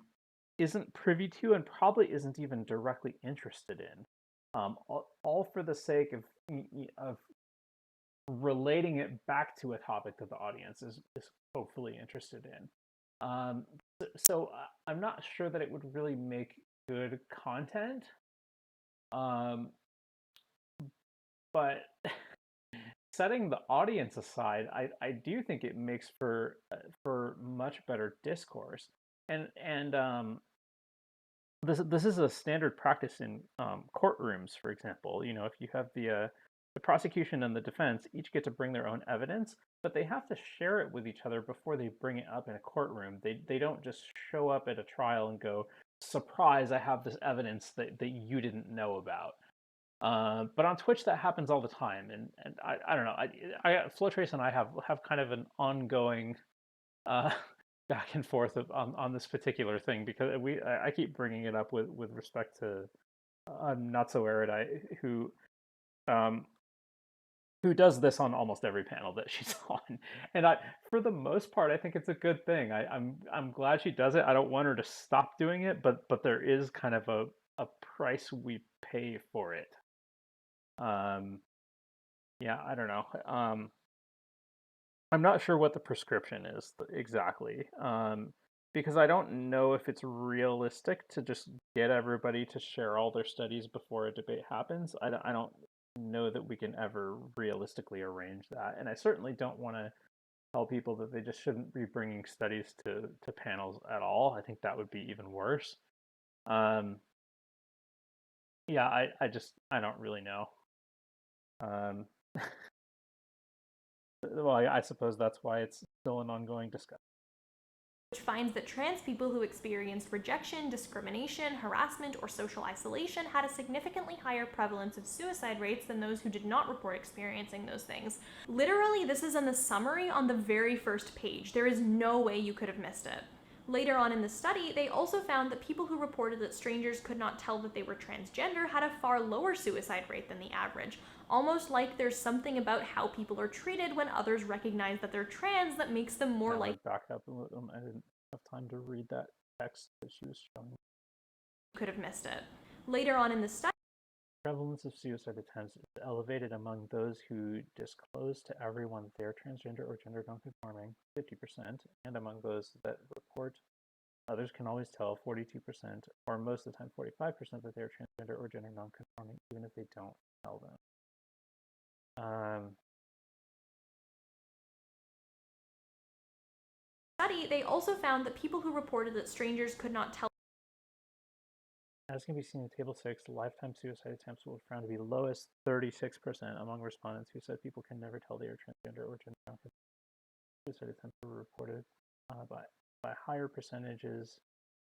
isn't privy to and probably isn't even directly interested in. All for the sake of relating it back to a topic that the audience is hopefully interested in. So I'm not sure that it would really make good content. Um, but setting the audience aside, I do think it makes for much better discourse. And this is a standard practice in courtrooms, for example. You know, if you have the prosecution and the defense each get to bring their own evidence, but they have to share it with each other before they bring it up in a courtroom. They don't just show up at a trial and go, "Surprise! I have this evidence that you didn't know about." But on Twitch, that happens all the time, and I don't know. Flowtrace and I have kind of an ongoing uh, back and forth on this particular thing, because I keep bringing it up with respect to Not So Erudite, um, who does this on almost every panel that she's on, and for the most part, I think it's a good thing. I'm glad she does it. I don't want her to stop doing it, but there is kind of a price we pay for it. Um, yeah, I don't know. I'm not sure what the prescription is exactly, because I don't know if it's realistic to just get everybody to share all their studies before a debate happens. I don't know that we can ever realistically arrange that, and I certainly don't want to tell people that they just shouldn't be bringing studies to panels at all. I think that would be even worse. Um, yeah, I don't really know. Um, well, I suppose that's why it's still an ongoing discussion. Which finds that trans people who experienced rejection, discrimination, harassment, or social isolation had a significantly higher prevalence of suicide rates than those who did not report experiencing those things. Literally, this is in the summary on the very first page. There is no way you could have missed it. Later on in the study, they also found that people who reported that strangers could not tell that they were transgender had a far lower suicide rate than the average, almost like there's something about how people are treated when others recognize that they're trans that makes them more likely. Back up. I didn't have time to read that text that she was showing. Could have missed it. Later on in the study, prevalence of suicide attempts is elevated among those who disclose to everyone that they are transgender or gender nonconforming, 50%, and among those that report others can always tell, 42%, or most of the time 45%, that they are transgender or gender nonconforming, even if they don't tell them. They also found that people who reported that strangers could not tell. As can be seen in Table 6, lifetime suicide attempts were found to be lowest, 36% among respondents who said people can never tell they are transgender or gender nonconforming. Suicide attempts were reported by higher percentages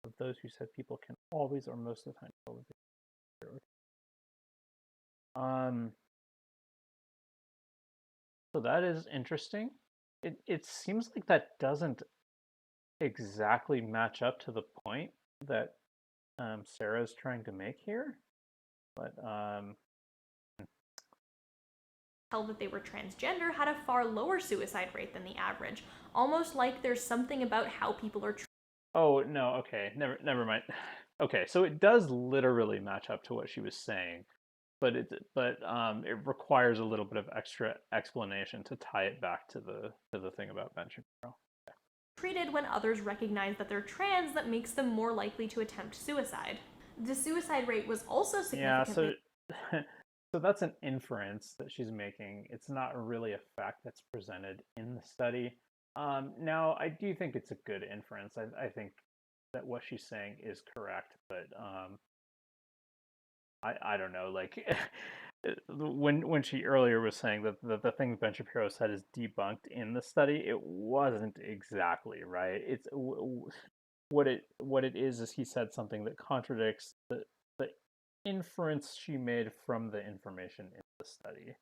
of those who said people can always or most of the time tell that they are. So that is interesting. It seems like that doesn't exactly match up to the point that Sarah's trying to make here, but tell that they were transgender had a far lower suicide rate than the average, almost like there's something about how people are. Oh no, okay, never mind. Okay, so it does literally match up to what she was saying, but it requires a little bit of extra explanation to tie it back to the thing about Ben Shapiro. Treated when others recognize that they're trans that makes them more likely to attempt suicide. The suicide rate was also significantly. Yeah, so that's an inference that she's making. It's not really a fact that's presented in the study. Now, I do think it's a good inference. I think that what she's saying is correct, but I don't know. Like, when she earlier was saying that the thing Ben Shapiro said is debunked in the study, it wasn't exactly right. It's what it is he said something that contradicts the inference she made from the information in the study.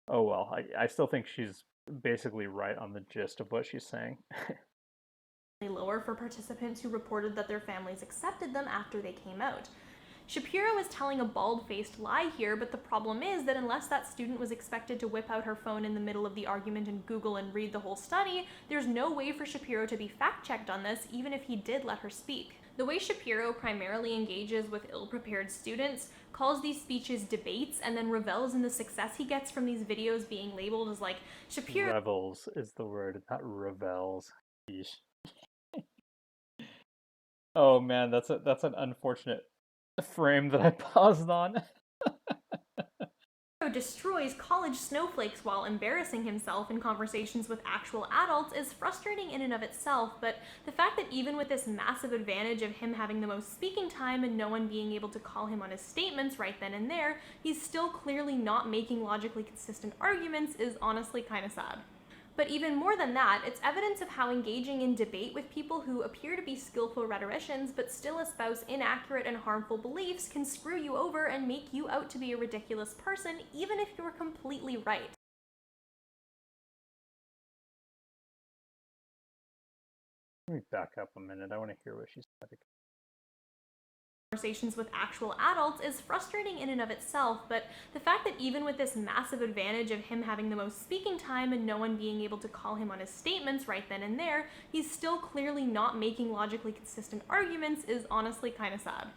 Oh well, I still think she's basically right on the gist of what she's saying. Lower for participants who reported that their families accepted them after they came out. Shapiro is telling a bald-faced lie here, but the problem is that unless that student was expected to whip out her phone in the middle of the argument and Google and read the whole study, there's no way for Shapiro to be fact-checked on this, even if he did let her speak. The way Shapiro primarily engages with ill-prepared students, calls these speeches debates, and then revels in the success he gets from these videos being labeled as like, Shapiro... Revels is the word, not revels. Yeesh. Oh man, that's an unfortunate frame that I paused on. destroys college snowflakes while embarrassing himself in conversations with actual adults is frustrating in and of itself, but the fact that even with this massive advantage of him having the most speaking time and no one being able to call him on his statements right then and there, he's still clearly not making logically consistent arguments is honestly kind of sad. But even more than that, it's evidence of how engaging in debate with people who appear to be skillful rhetoricians but still espouse inaccurate and harmful beliefs can screw you over and make you out to be a ridiculous person, even if you're completely right. Let me back up a minute. I want to hear what she said. Conversations with actual adults is frustrating in and of itself, but the fact that even with this massive advantage of him having the most speaking time and no one being able to call him on his statements right then and there, he's still clearly not making logically consistent arguments is honestly kind of sad.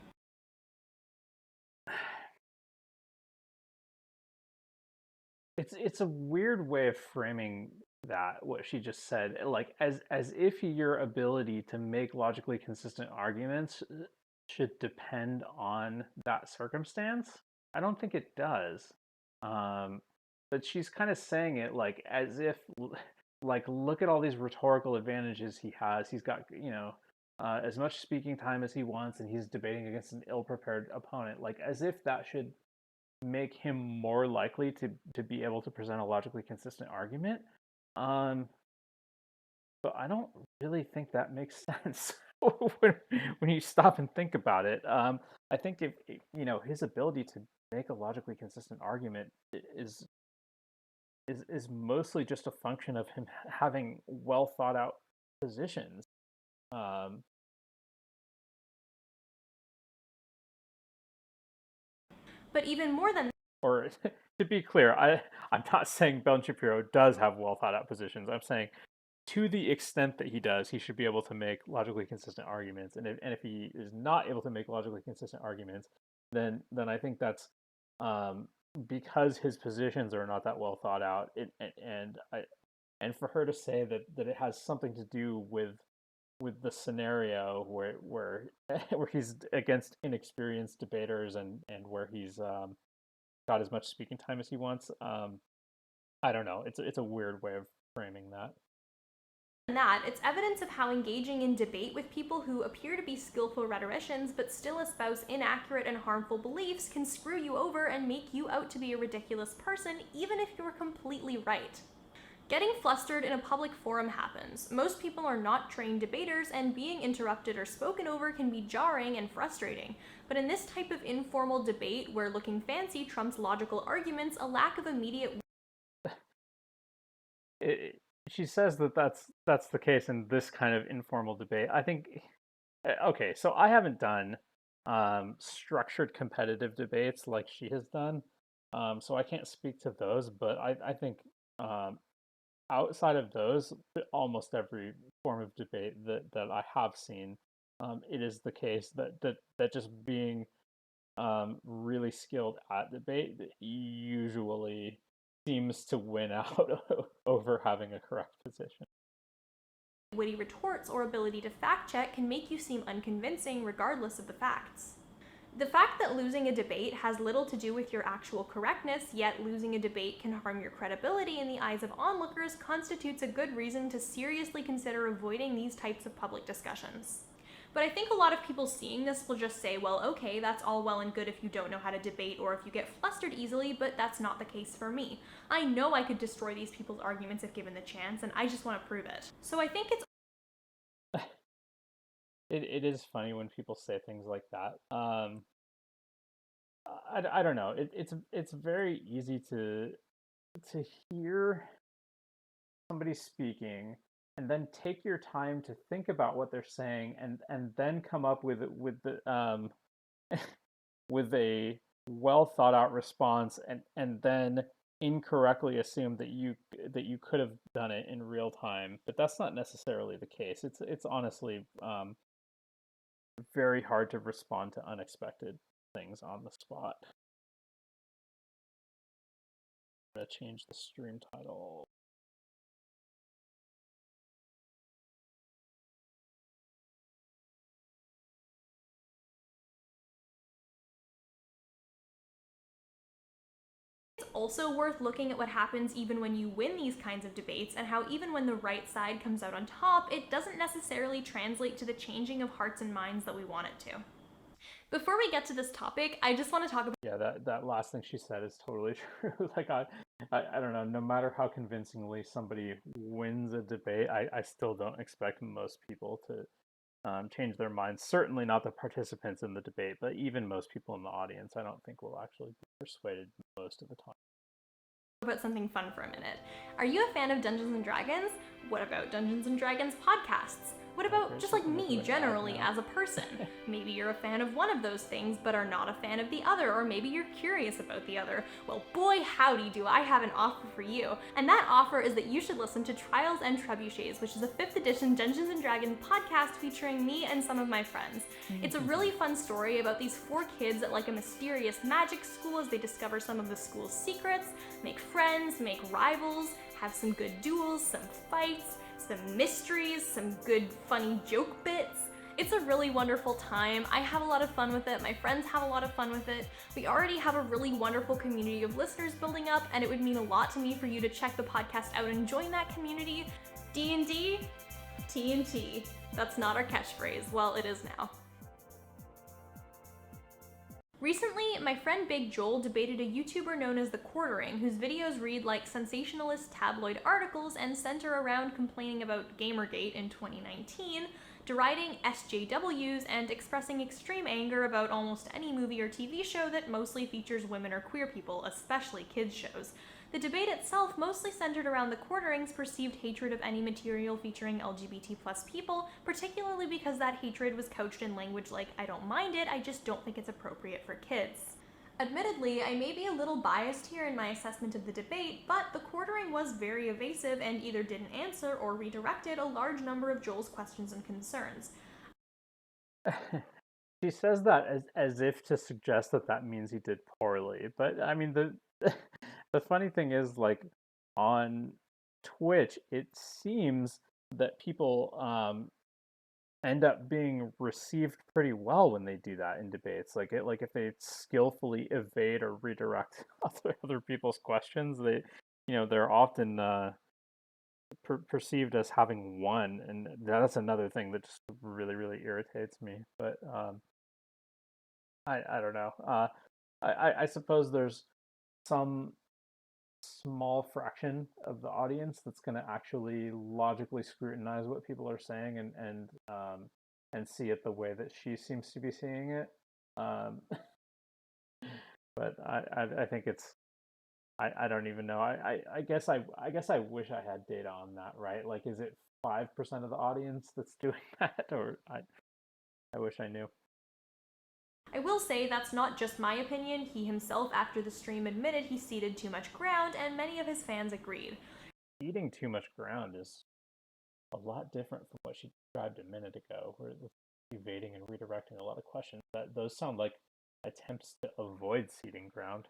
It's a weird way of framing that, what she just said, like as if your ability to make logically consistent arguments should depend on that circumstance. I don't think it does. But she's kind of saying it like as if, like, look at all these rhetorical advantages he has. He's got, as much speaking time as he wants, and he's debating against an ill-prepared opponent. Like, as if that should make him more likely to be able to present a logically consistent argument. But I don't really think that makes sense. when you stop and think about it, I think if his ability to make a logically consistent argument is mostly just a function of him having well thought out positions. But even more than or to be clear, I'm not saying Ben Shapiro does have well thought out positions. I'm saying to the extent that he does, he should be able to make logically consistent arguments. And if he is not able to make logically consistent arguments, then I think that's because his positions are not that well thought out. And for her to say that it has something to do with the scenario where where he's against inexperienced debaters and where he's got as much speaking time as he wants, I don't know. It's a weird way of framing that. It's evidence of how engaging in debate with people who appear to be skillful rhetoricians but still espouse inaccurate and harmful beliefs can screw you over and make you out to be a ridiculous person, even if you're completely right. Getting flustered in a public forum happens. Most people are not trained debaters, and being interrupted or spoken over can be jarring and frustrating. But in this type of informal debate where looking fancy trumps logical arguments, a lack of immediate... She says that's the case in this kind of informal debate. I think, okay, so I haven't done structured competitive debates like she has done, so I can't speak to those, but I think outside of those, almost every form of debate that I have seen, it is the case that just being really skilled at debate usually seems to win out over having a correct position. Witty retorts or ability to fact check can make you seem unconvincing regardless of the facts. The fact that losing a debate has little to do with your actual correctness, yet losing a debate can harm your credibility in the eyes of onlookers, constitutes a good reason to seriously consider avoiding these types of public discussions. But I think a lot of people seeing this will just say, well, okay, that's all well and good if you don't know how to debate or if you get flustered easily, but that's not the case for me. I know I could destroy these people's arguments if given the chance, and I just want to prove it. So I think it's It is funny when people say things like that. I don't know. It's very easy to hear somebody speaking and then take your time to think about what they're saying and then come up with the with a well thought out response and then incorrectly assume that you could have done it in real time, but that's not necessarily the case. It's honestly very hard to respond to unexpected things on the spot. I'm gonna change the stream title. also worth looking at what happens even when you win these kinds of debates and how even when the right side comes out on top, it doesn't necessarily translate to the changing of hearts and minds that we want it to. Before we get to this topic, I just want to talk about... Yeah, that last thing she said is totally true. Like, I don't know, no matter how convincingly somebody wins a debate, I still don't expect most people to change their minds. Certainly not the participants in the debate, but even most people in the audience, I don't think will actually be persuaded most of the time. About something fun for a minute. Are you a fan of Dungeons and Dragons? What about Dungeons and Dragons podcasts? What about just like me generally as a person? Maybe you're a fan of one of those things but are not a fan of the other, or maybe you're curious about the other. Well, boy howdy do I have an offer for you. And that offer is that you should listen to Trials and Trebuchets, which is a 5th edition Dungeons and Dragons podcast featuring me and some of my friends. It's a really fun story about these 4 kids at like a mysterious magic school as they discover some of the school's secrets, make friends, make rivals, have some good duels, some fights, some mysteries, some good funny joke bits. It's a really wonderful time. I have a lot of fun with it. My friends have a lot of fun with it. We already have a really wonderful community of listeners building up, and it would mean a lot to me for you to check the podcast out and join that community. D&D, TNT. That's not our catchphrase. Well, it is now. Recently, my friend Big Joel debated a YouTuber known as The Quartering, whose videos read like sensationalist tabloid articles and center around complaining about Gamergate in 2019, deriding SJWs, and expressing extreme anger about almost any movie or TV show that mostly features women or queer people, especially kids shows. The debate itself mostly centered around the Quartering's perceived hatred of any material featuring LGBT+ people, particularly because that hatred was couched in language like, I don't mind it, I just don't think it's appropriate for kids. Admittedly, I may be a little biased here in my assessment of the debate, but the Quartering was very evasive and either didn't answer or redirected a large number of Joel's questions and concerns. She says that as if to suggest that means he did poorly, but I mean the funny thing is, like, on Twitch, it seems that people end up being received pretty well when they do that in debates. Like if they skillfully evade or redirect other people's questions, they're often perceived as having won, and that's another thing that just really irritates me. But I don't know. I suppose there's some small fraction of the audience that's going to actually logically scrutinize what people are saying and see it the way that she seems to be seeing it. But I think it's I don't even know. I guess I wish I had data on that, right? Like, is it 5% of the audience that's doing that, or I wish I knew. I will say that's not just my opinion. He himself, after the stream, admitted he ceded too much ground, and many of his fans agreed. Ceding too much ground is a lot different from what she described a minute ago, where it was evading and redirecting a lot of questions. Those sound like attempts to avoid ceding ground.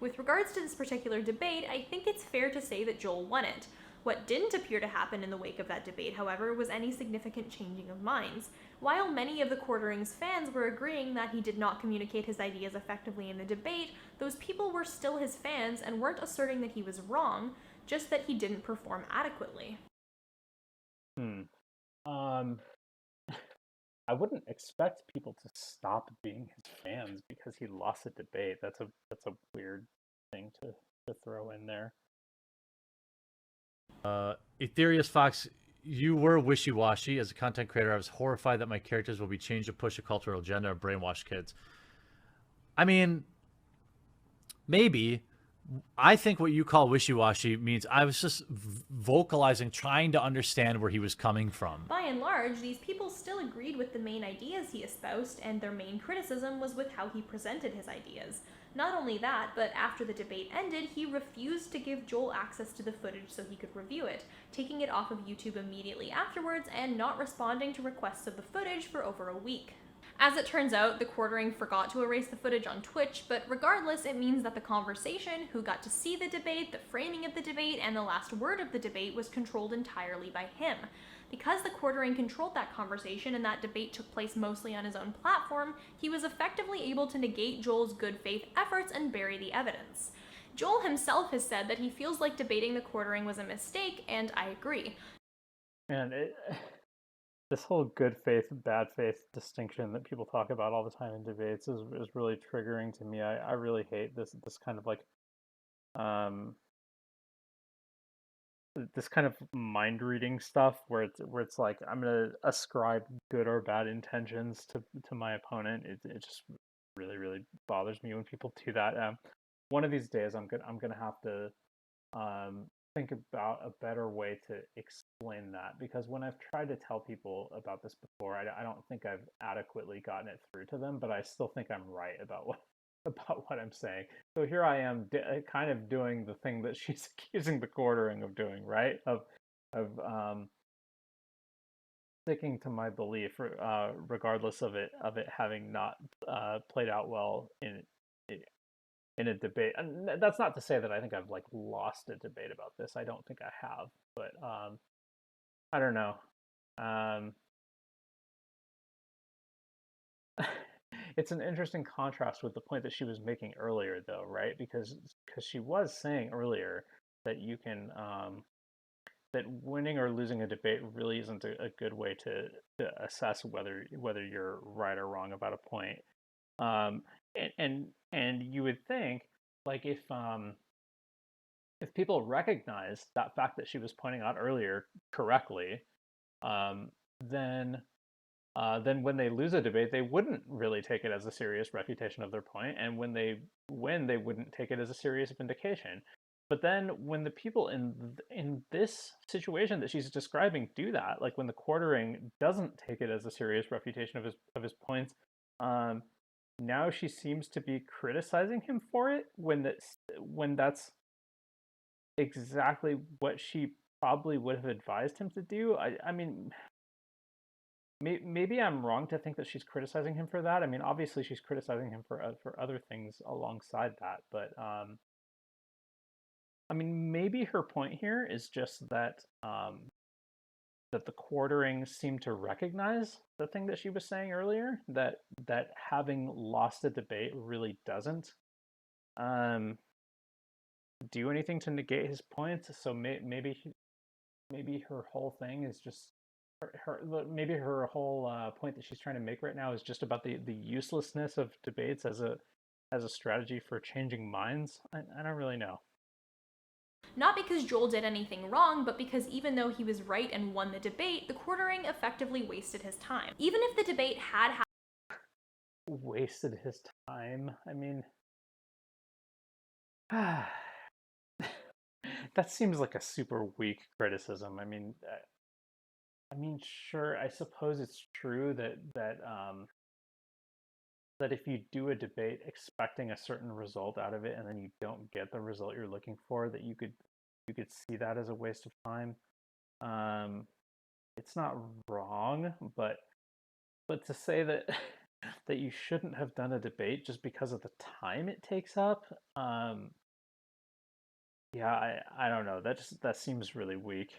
With regards to this particular debate, I think it's fair to say that Joel won it. What didn't appear to happen in the wake of that debate, however, was any significant changing of minds. While many of the Quartering's fans were agreeing that he did not communicate his ideas effectively in the debate, those people were still his fans and weren't asserting that he was wrong, just that he didn't perform adequately. I wouldn't expect people to stop being his fans because he lost a debate. That's a weird thing to throw in there. Ethereus Fox, you were wishy-washy. As a content creator, I was horrified that my characters will be changed to push a cultural agenda or brainwash kids. I mean, maybe. I think what you call wishy-washy means I was just vocalizing, trying to understand where he was coming from. By and large, these people still agreed with the main ideas he espoused, and their main criticism was with how he presented his ideas. Not only that, but after the debate ended, he refused to give Joel access to the footage so he could review it, taking it off of YouTube immediately afterwards and not responding to requests of the footage for over a week. As it turns out, the quartering forgot to erase the footage on Twitch, but regardless, it means that the conversation, who got to see the debate, the framing of the debate, and the last word of the debate was controlled entirely by him. Because the quartering controlled that conversation and that debate took place mostly on his own platform, he was effectively able to negate Joel's good faith efforts and bury the evidence. Joel himself has said that he feels like debating the quartering was a mistake, and I agree. And this whole good faith, bad faith distinction that people talk about all the time in debates is really triggering to me. I really hate this kind of like this kind of mind reading stuff where it's like I'm gonna ascribe good or bad intentions to my opponent. It just really bothers me when people do that. One of these days I'm gonna have to think about a better way to explain that, because when I've tried to tell people about this before, I don't think I've adequately gotten it through to them, but I still think I'm right about what I'm saying. So here I am, kind of doing the thing that she's accusing the quartering of doing, right? Of sticking to my belief, regardless of it having not played out well in a debate. And that's not to say that I think I've like lost a debate about this. I don't think I have, but I don't know. It's an interesting contrast with the point that she was making earlier, though, right? Because she was saying earlier that you can that winning or losing a debate really isn't a good way to assess whether you're right or wrong about a point. And you would think, like, if people recognize that fact that she was pointing out earlier correctly, then when they lose a debate, they wouldn't really take it as a serious refutation of their point, and when they win, they wouldn't take it as a serious vindication. But then when the people in this situation that she's describing do that, like when the quartering doesn't take it as a serious refutation of his points, now she seems to be criticizing him for it when that's exactly what she probably would have advised him to do. I mean, maybe I'm wrong to think that she's criticizing him for that. I mean, obviously she's criticizing him for other things alongside that, but I mean, maybe her point here is just that that the quartering seemed to recognize the thing that she was saying earlier, that having lost a debate really doesn't do anything to negate his points. So maybe her whole thing is just maybe her whole point that she's trying to make right now is just about the uselessness of debates as a strategy for changing minds. I don't really know. Not because Joel did anything wrong, but because even though he was right and won the debate, the quartering effectively wasted his time. Even if the debate had wasted his time, I mean, that seems like a super weak criticism. I mean, sure, I suppose it's true that if you do a debate expecting a certain result out of it and then you don't get the result you're looking for, that you could see that as a waste of time. It's not wrong, but to say that that you shouldn't have done a debate just because of the time it takes up, yeah, I don't know. That seems really weak.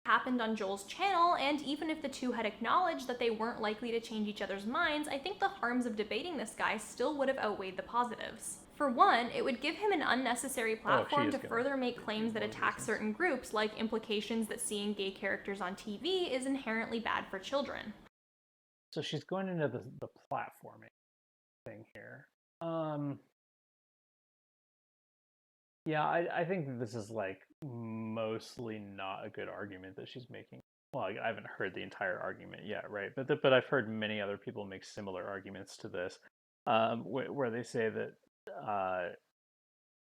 happened on Joel's channel, and even if the two had acknowledged that they weren't likely to change each other's minds, I think the harms of debating this guy still would have outweighed the positives. For one, it would give him an unnecessary platform to further make claims that attack certain groups, like implications that seeing gay characters on TV is inherently bad for children. so she's going into the platforming thing here. Yeah, I think that this is like mostly not a good argument that she's making. Well, I haven't heard the entire argument yet, right? But I've heard many other people make similar arguments to this, where they say that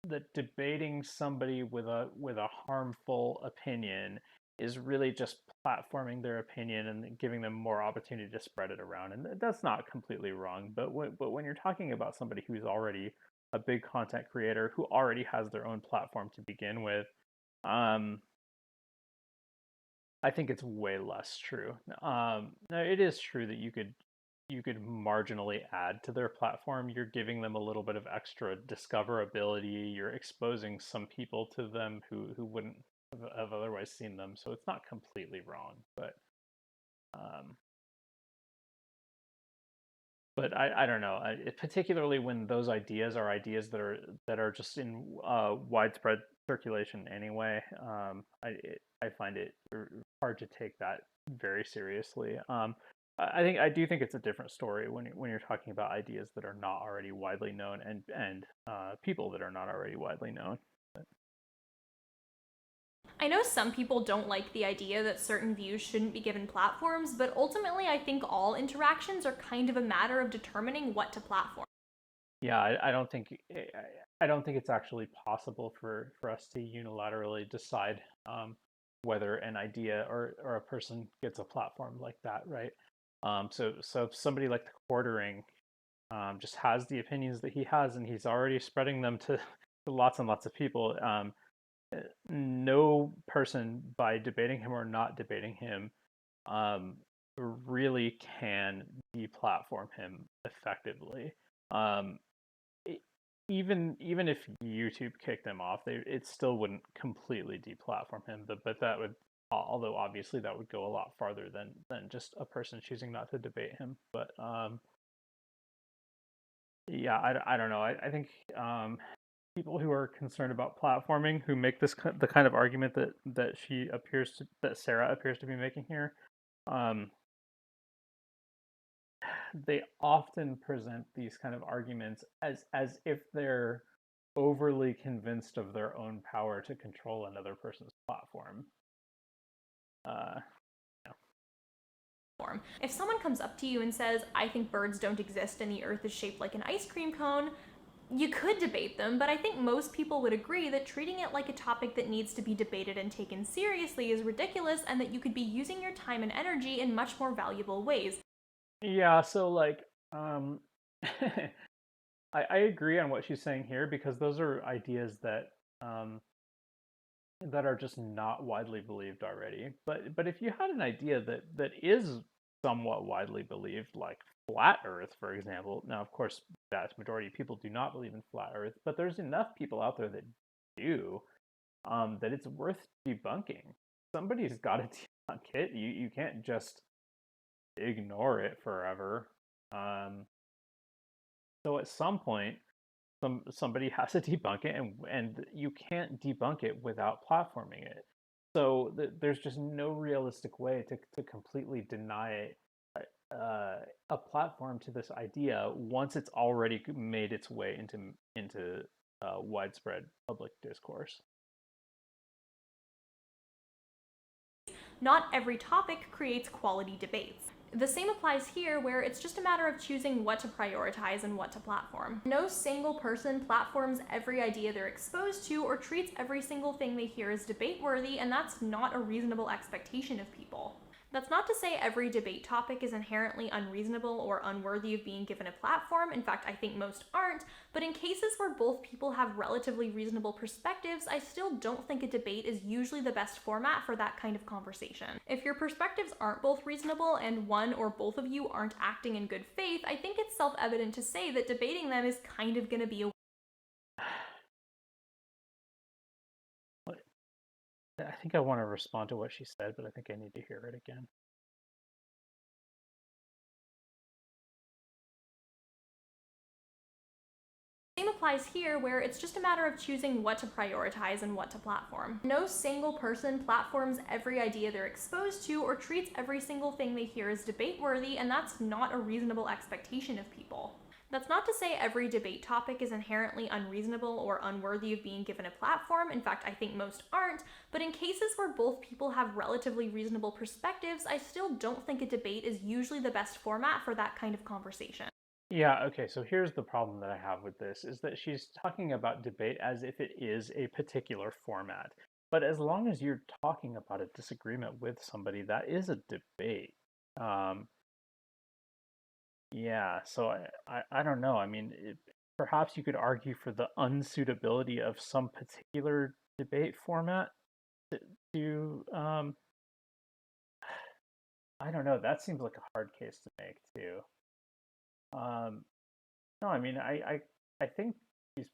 that debating somebody with a harmful opinion is really just platforming their opinion and giving them more opportunity to spread it around. And that's not completely wrong. But when you're talking about somebody who's already a big content creator who already has their own platform to begin with, I think it's way less true. Now it is true that you could marginally add to their platform. You're giving them a little bit of extra discoverability. You're exposing some people to them who wouldn't have otherwise seen them. So it's not completely wrong, um, but I don't know. Particularly when those ideas are ideas that are just in widespread circulation anyway. I find it hard to take that very seriously. I do think it's a different story when you're talking about ideas that are not already widely known and people that are not already widely known. I know some people don't like the idea that certain views shouldn't be given platforms, but ultimately I think all interactions are kind of a matter of determining what to platform. Yeah, I don't think it's actually possible for us to unilaterally decide whether an idea or a person gets a platform like that, right? So if somebody like the Quartering just has the opinions that he has, and he's already spreading them to lots and lots of people. No person, by debating him or not debating him, really can deplatform him effectively. Um, even if YouTube kicked him off, it still wouldn't completely deplatform him. But that would, although obviously that would go a lot farther than just a person choosing not to debate him. But yeah, I don't know. I think people who are concerned about platforming, who make the kind of argument that Sarah appears to be making here, um, they often present these kind of arguments as if they're overly convinced of their own power to control another person's platform. Yeah. If someone comes up to you and says, I think birds don't exist and the earth is shaped like an ice cream cone, you could debate them, but I think most people would agree that treating it like a topic that needs to be debated and taken seriously is ridiculous, and that you could be using your time and energy in much more valuable ways. Yeah, so like I agree on what she's saying here, because those are ideas that are just not widely believed already. But if you had an idea that is somewhat widely believed, like flat Earth, for example. Now, of course, vast majority of people do not believe in flat Earth, but there's enough people out there that do, that it's worth debunking. Somebody's got to debunk it. You can't just ignore it forever. So at some point, somebody has to debunk it, and you can't debunk it without platforming it. So there's just no realistic way to completely deny a platform to this idea once it's already made its way into widespread public discourse. Not every topic creates quality debates. The same applies here, where it's just a matter of choosing what to prioritize and what to platform. No single person platforms every idea they're exposed to or treats every single thing they hear as debate-worthy, and that's not a reasonable expectation of people. That's not to say every debate topic is inherently unreasonable or unworthy of being given a platform. In fact, I think most aren't. But in cases where both people have relatively reasonable perspectives, I still don't think a debate is usually the best format for that kind of conversation. If your perspectives aren't both reasonable and one or both of you aren't acting in good faith, I think it's self-evident to say that debating them is kind of going to be a I think I want to respond to what she said, but I think I need to hear it again. Same applies here, where it's just a matter of choosing what to prioritize and what to platform. No single person platforms every idea they're exposed to or treats every single thing they hear as debate-worthy, and that's not a reasonable expectation of people. That's not to say every debate topic is inherently unreasonable or unworthy of being given a platform. In fact, I think most aren't, but in cases where both people have relatively reasonable perspectives, I still don't think a debate is usually the best format for that kind of conversation. Yeah, okay, so here's the problem that I have with this, is that she's talking about debate as if it is a particular format. But as long as you're talking about a disagreement with somebody, that is a debate. Um, yeah, so I don't know. I mean, perhaps you could argue for the unsuitability of some particular debate format to, to I don't know. That seems like a hard case to make too. Um, no, I mean, I think she's.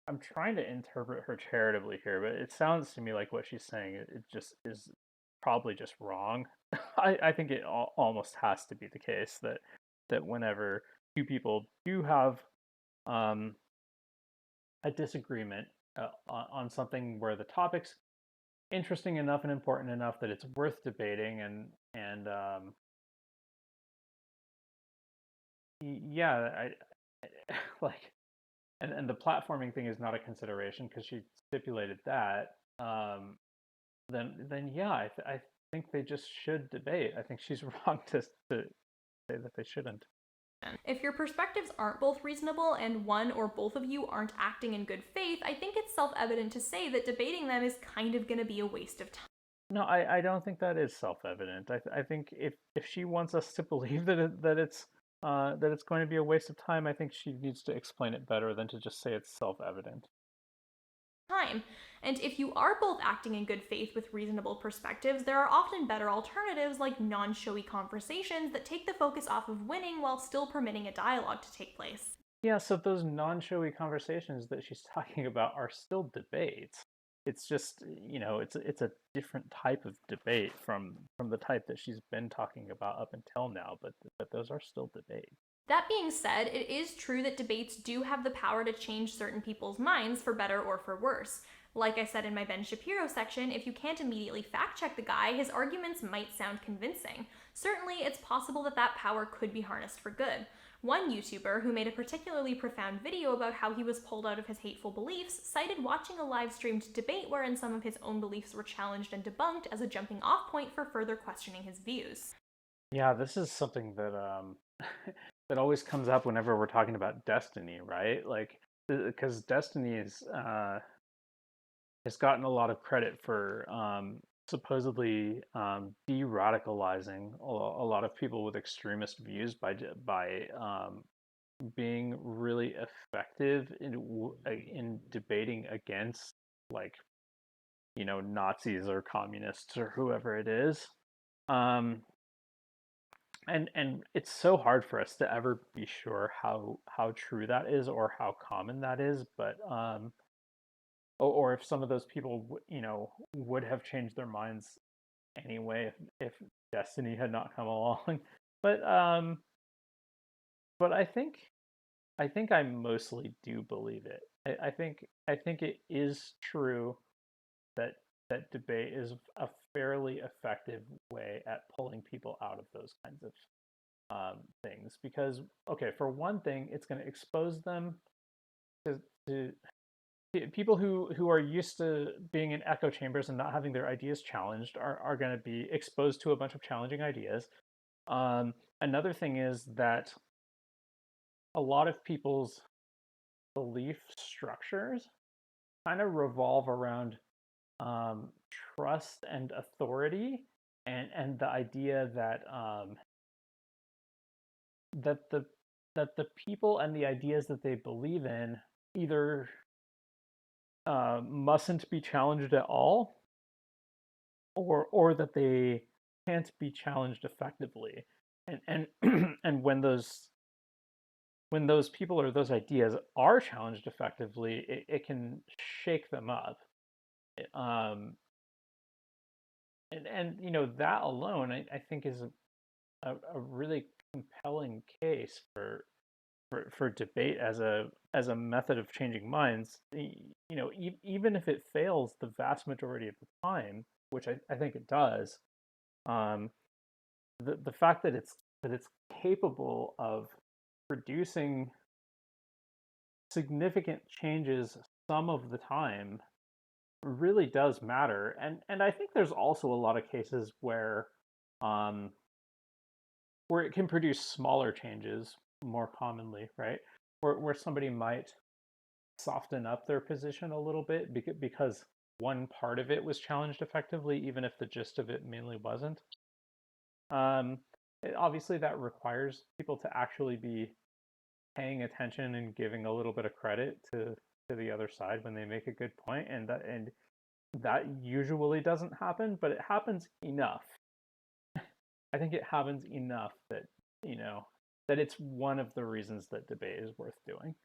I'm trying to interpret her charitably here, but it sounds to me like what she's saying it just is probably just wrong. I think it almost has to be the case that whenever two people do have um, a disagreement on something where the topic's interesting enough and important enough that it's worth debating, and yeah, like, and the platforming thing is not a consideration because she stipulated that. Then yeah, I think they just should debate. I think she's wrong to say that they shouldn't. If your perspectives aren't both reasonable and one or both of you aren't acting in good faith, I think it's self-evident to say that debating them is kind of going to be a waste of time. No, I don't think that is self-evident. I think if she wants us to believe that it's going to be a waste of time, I think she needs to explain it better than to just say it's self-evident. And if you are both acting in good faith with reasonable perspectives, there are often better alternatives like non-showy conversations that take the focus off of winning while still permitting a dialogue to take place. Yeah, so those non-showy conversations that she's talking about are still debates. It's just, it's a different type of debate from the type that she's been talking about up until now, but those are still debates. That being said, it is true that debates do have the power to change certain people's minds for better or for worse. Like I said in my Ben Shapiro section, if you can't immediately fact check the guy, his arguments might sound convincing. Certainly, it's possible that that power could be harnessed for good. One YouTuber, who made a particularly profound video about how he was pulled out of his hateful beliefs, cited watching a live-streamed debate wherein some of his own beliefs were challenged and debunked as a jumping-off point for further questioning his views. Yeah, this is something that that always comes up whenever we're talking about Destiny, right? Like, because Destiny has gotten a lot of credit for supposedly de-radicalizing a lot of people with extremist views by being really effective in debating against, like, Nazis or communists or whoever it is. Um, and it's so hard for us to ever be sure how true that is or how common that is, but or if some of those people would have changed their minds anyway if Destiny had not come along. but but I think I mostly do believe it. I think it is true that debate is a fairly effective way at pulling people out of those kinds of things, because, okay, for one thing, it's going to expose them to people who are used to being in echo chambers and not having their ideas challenged are going to be exposed to a bunch of challenging ideas. Another thing is that a lot of people's belief structures kind of revolve around trust and authority, and the idea that that the people and the ideas that they believe in either mustn't be challenged at all, or that they can't be challenged effectively. And and when those people or those ideas are challenged effectively, it can shake them up. Um, and that alone, I think, is a really compelling case for debate as a method of changing minds, even if it fails the vast majority of the time, which I think it does, um, the fact that it's capable of producing significant changes some of the time really does matter. And I think there's also a lot of cases um, where it can produce smaller changes more commonly, right? Where somebody might soften up their position a little bit because one part of it was challenged effectively, even if the gist of it mainly wasn't. Um, Obviously, that requires people to actually be paying attention and giving a little bit of credit to the other side when they make a good point, and that usually doesn't happen, but it happens enough. I think it happens enough that that it's one of the reasons that debate is worth doing.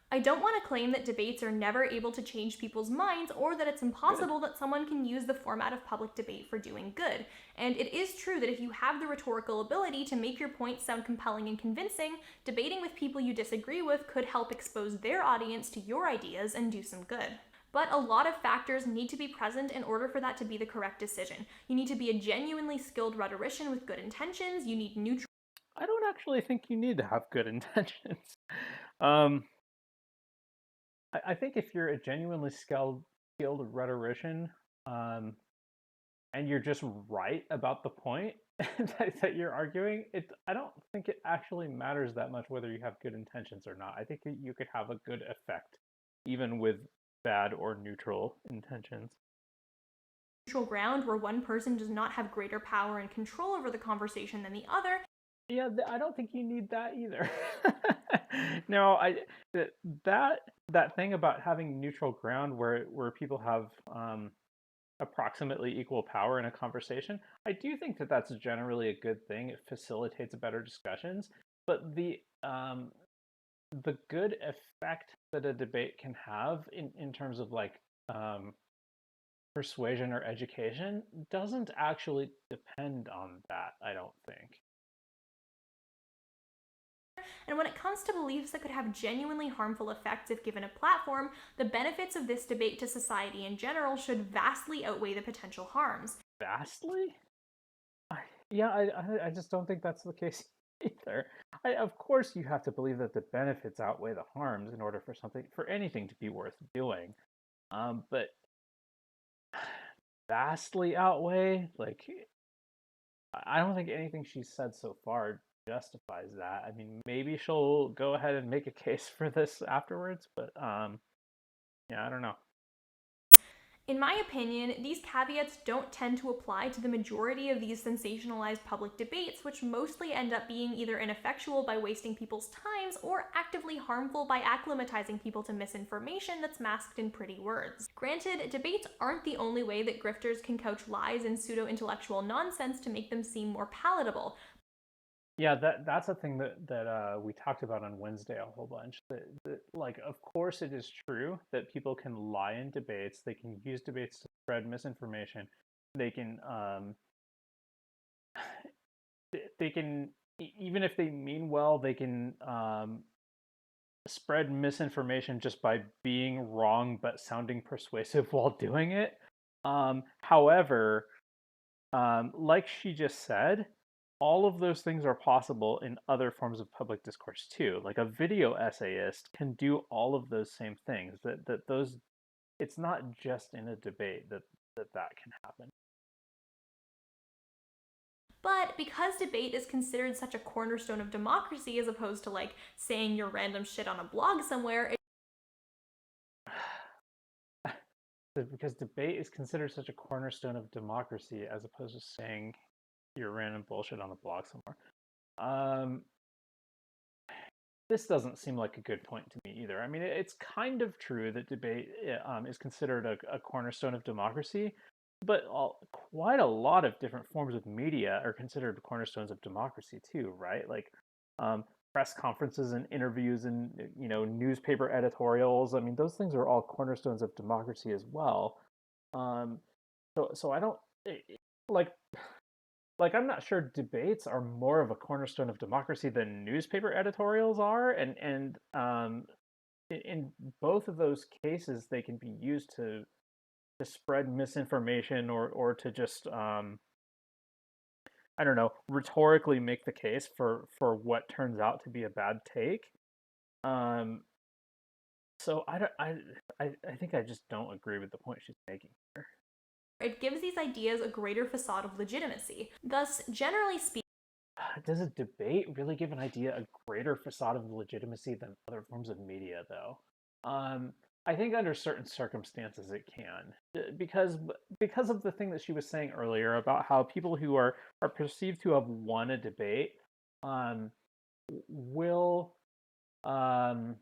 I don't want to claim that debates are never able to change people's minds or that it's impossible that someone can use the format of public debate for doing good. And it is true that if you have the rhetorical ability to make your points sound compelling and convincing, debating with people you disagree with could help expose their audience to your ideas and do some good. But a lot of factors need to be present in order for that to be the correct decision. You need to be a genuinely skilled rhetorician with good intentions. You need neutral. I don't actually think you need to have good intentions. um, I think if you're a genuinely skilled rhetorician, and you're just right about the point that you're arguing, I don't think it actually matters that much whether you have good intentions or not. I think you could have a good effect even with bad or neutral intentions. Ground where one person does not have greater power and control over the conversation than the other. Yeah, I don't think you need that either. No, that thing about having neutral ground where people have approximately equal power in a conversation, I do think that that's generally a good thing. It facilitates better discussions, but the good effect that a debate can have in terms of like persuasion or education doesn't actually depend on that, I don't think. And when it comes to beliefs that could have genuinely harmful effects if given a platform, the benefits of this debate to society in general should vastly outweigh the potential harms. Vastly? Yeah, I just don't think that's the case either. Of course, you have to believe that the benefits outweigh the harms in order for anything to be worth doing. But vastly outweigh, like, I don't think anything she's said so far justifies that. I mean, maybe she'll go ahead and make a case for this afterwards, but yeah, I don't know. In my opinion, these caveats don't tend to apply to the majority of these sensationalized public debates, which mostly end up being either ineffectual by wasting people's times or actively harmful by acclimatizing people to misinformation that's masked in pretty words. Granted, debates aren't the only way that grifters can couch lies and pseudo-intellectual nonsense to make them seem more palatable. Yeah, that's a thing that we talked about on Wednesday a whole bunch. Like, of course, it is true that people can lie in debates. They can use debates to spread misinformation. They can they can even if they mean well, they can spread misinformation just by being wrong but sounding persuasive while doing it. However, like she just said, all of those things are possible in other forms of public discourse too. Like a video essayist can do all of those same things. It's not just in a debate that can happen. But because debate is considered such a cornerstone of democracy as opposed to like saying your random shit on a blog somewhere, Because debate is considered such a cornerstone of democracy as opposed to saying your random bullshit on a blog somewhere. This doesn't seem like a good point to me either. I mean, it's kind of true that debate is considered a cornerstone of democracy, but quite a lot of different forms of media are considered cornerstones of democracy too, right? Like press conferences and interviews and newspaper editorials. I mean, those things are all cornerstones of democracy as well. Um, so I don't like like I'm not sure debates are more of a cornerstone of democracy than newspaper editorials are, and in both of those cases they can be used to spread misinformation or to just I don't know, rhetorically make the case for what turns out to be a bad take. Um, so I don't I think I just don't agree with the point she's making here. It gives these ideas a greater facade of legitimacy. Thus, generally speaking, Does a debate really give an idea a greater facade of legitimacy than other forms of media, though? I think under certain circumstances it can, because of the thing that she was saying earlier about how people who are perceived to have won a debate um, will um,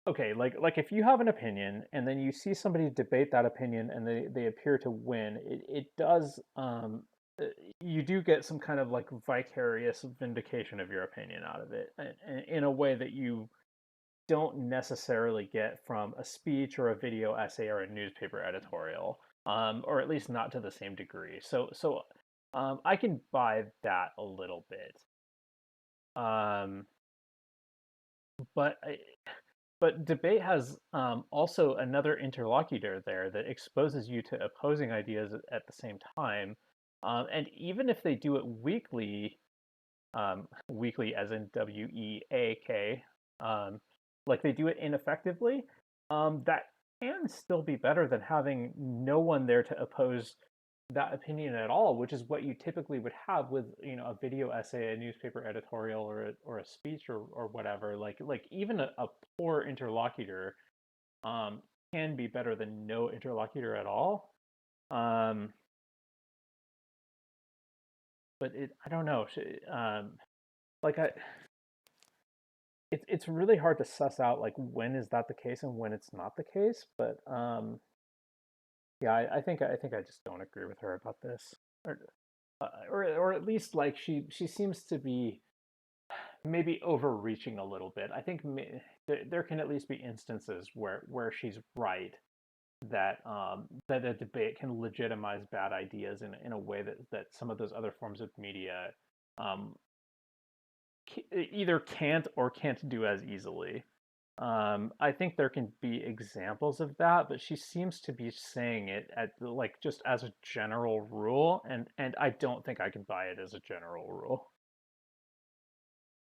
okay, like if you have an opinion and then you see somebody debate that opinion and they appear to win, it does you do get some kind of like vicarious vindication of your opinion out of it in a way that you don't necessarily get from a speech or a video essay or a newspaper editorial, or at least not to the same degree. So I can buy that a little bit. Um, but but debate has also another interlocutor there that exposes you to opposing ideas at the same time. And even if they do it weekly, weekly as in WEAK, like they do it ineffectively, that can still be better than having no one there to oppose that opinion at all, which is what you typically would have with a video essay, a newspaper editorial, or a speech or whatever. Like even a poor interlocutor um, can be better than no interlocutor at all. Um, but I don't know. Like it's really hard to suss out like when is that the case and when it's not the case. But yeah, I think I just don't agree with her about this, or at least like she seems to be maybe overreaching a little bit. I think there can at least be instances where she's right that a debate can legitimize bad ideas in a way that some of those other forms of media um, either can't do as easily. I think there can be examples of that, but she seems to be saying it at like just as a general rule, and I don't think I can buy it as a general rule.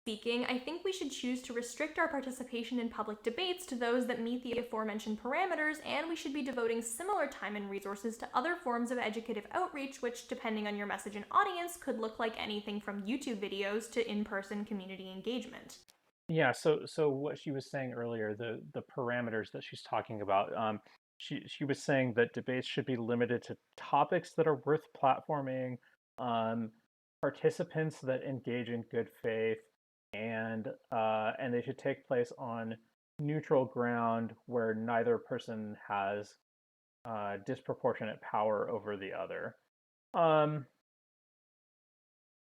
I think we should choose to restrict our participation in public debates to those that meet the aforementioned parameters, and we should be devoting similar time and resources to other forms of educative outreach, which, depending on your message and audience, could look like anything from YouTube videos to in-person community engagement. Yeah, so what she was saying earlier, the parameters that she's talking about, she was saying that debates should be limited to topics that are worth platforming, um, participants that engage in good faith, and they should take place on neutral ground where neither person has disproportionate power over the other. Um,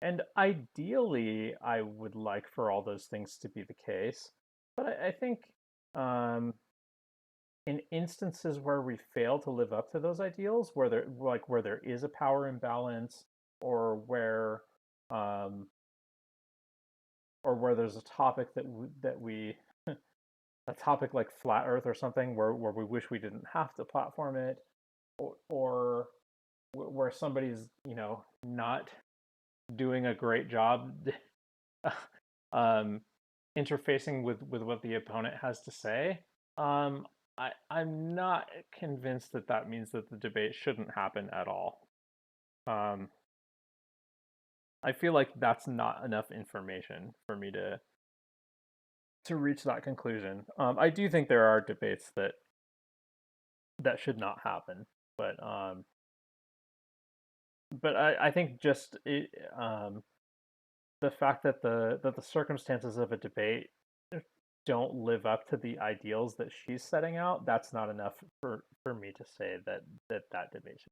and ideally, I would like for all those things to be the case. But I think um, in instances where we fail to live up to those ideals, where there is a power imbalance, or um, where there's a topic that we a topic like flat Earth or something, where we wish we didn't have to platform it, or where somebody's not doing a great job um, interfacing with what the opponent has to say. I'm not convinced that that means that the debate shouldn't happen at all. Um, I feel like that's not enough information for me to reach that conclusion. I do think there are debates that should not happen, but I think just the fact that the circumstances of a debate don't live up to the ideals that she's setting out, that's not enough for me to say that debate should.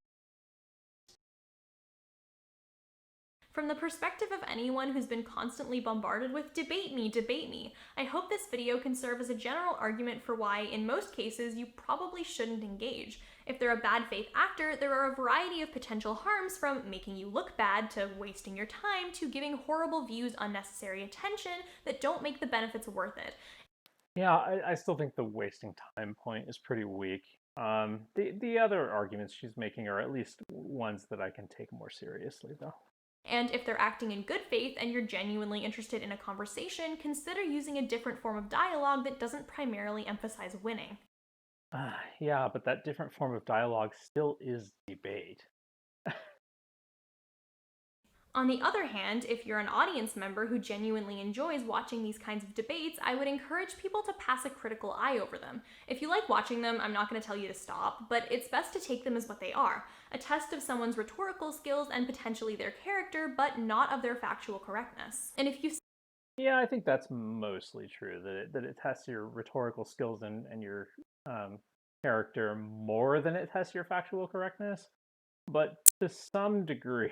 From the perspective of anyone who's been constantly bombarded with debate me, I hope this video can serve as a general argument for why, in most cases, you probably shouldn't engage. If they're a bad faith actor, there are a variety of potential harms, from making you look bad to wasting your time to giving horrible views unnecessary attention that don't make the benefits worth it. Yeah, I still think the wasting time point is pretty weak. The other arguments she's making are at least ones that I can take more seriously, though. And if they're acting in good faith and you're genuinely interested in a conversation, consider using a different form of dialogue that doesn't primarily emphasize winning. Yeah, but that different form of dialogue still is debate. On the other hand, if you're an audience member who genuinely enjoys watching these kinds of debates, I would encourage people to pass a critical eye over them. If you like watching them, I'm not going to tell you to stop, but it's best to take them as what they are: a test of someone's rhetorical skills and potentially their character, but not of their factual correctness. And if you Yeah, I think that's mostly true, that it tests your rhetorical skills and your character more than it tests your factual correctness. But to some degree,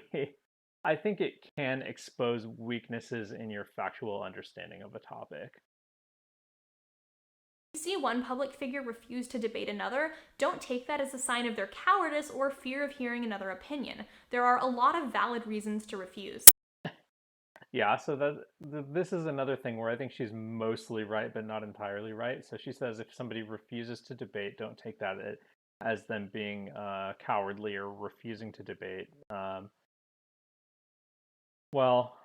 I think it can expose weaknesses in your factual understanding of a topic. see one public figure refuse to debate another, don't take that as a sign of their cowardice or fear of hearing another opinion. There are a lot of valid reasons to refuse. Yeah, so this is another thing where I think she's mostly right, but not entirely right. So she says if somebody refuses to debate, don't take that as them being cowardly or refusing to debate. Well,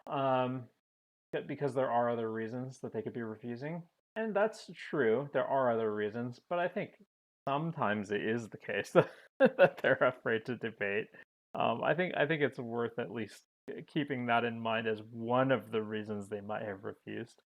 because there are other reasons that they could be refusing, and that's true. There are other reasons, but I think sometimes it is the case that they're afraid to debate. I think it's worth at least keeping that in mind as one of the reasons they might have refused.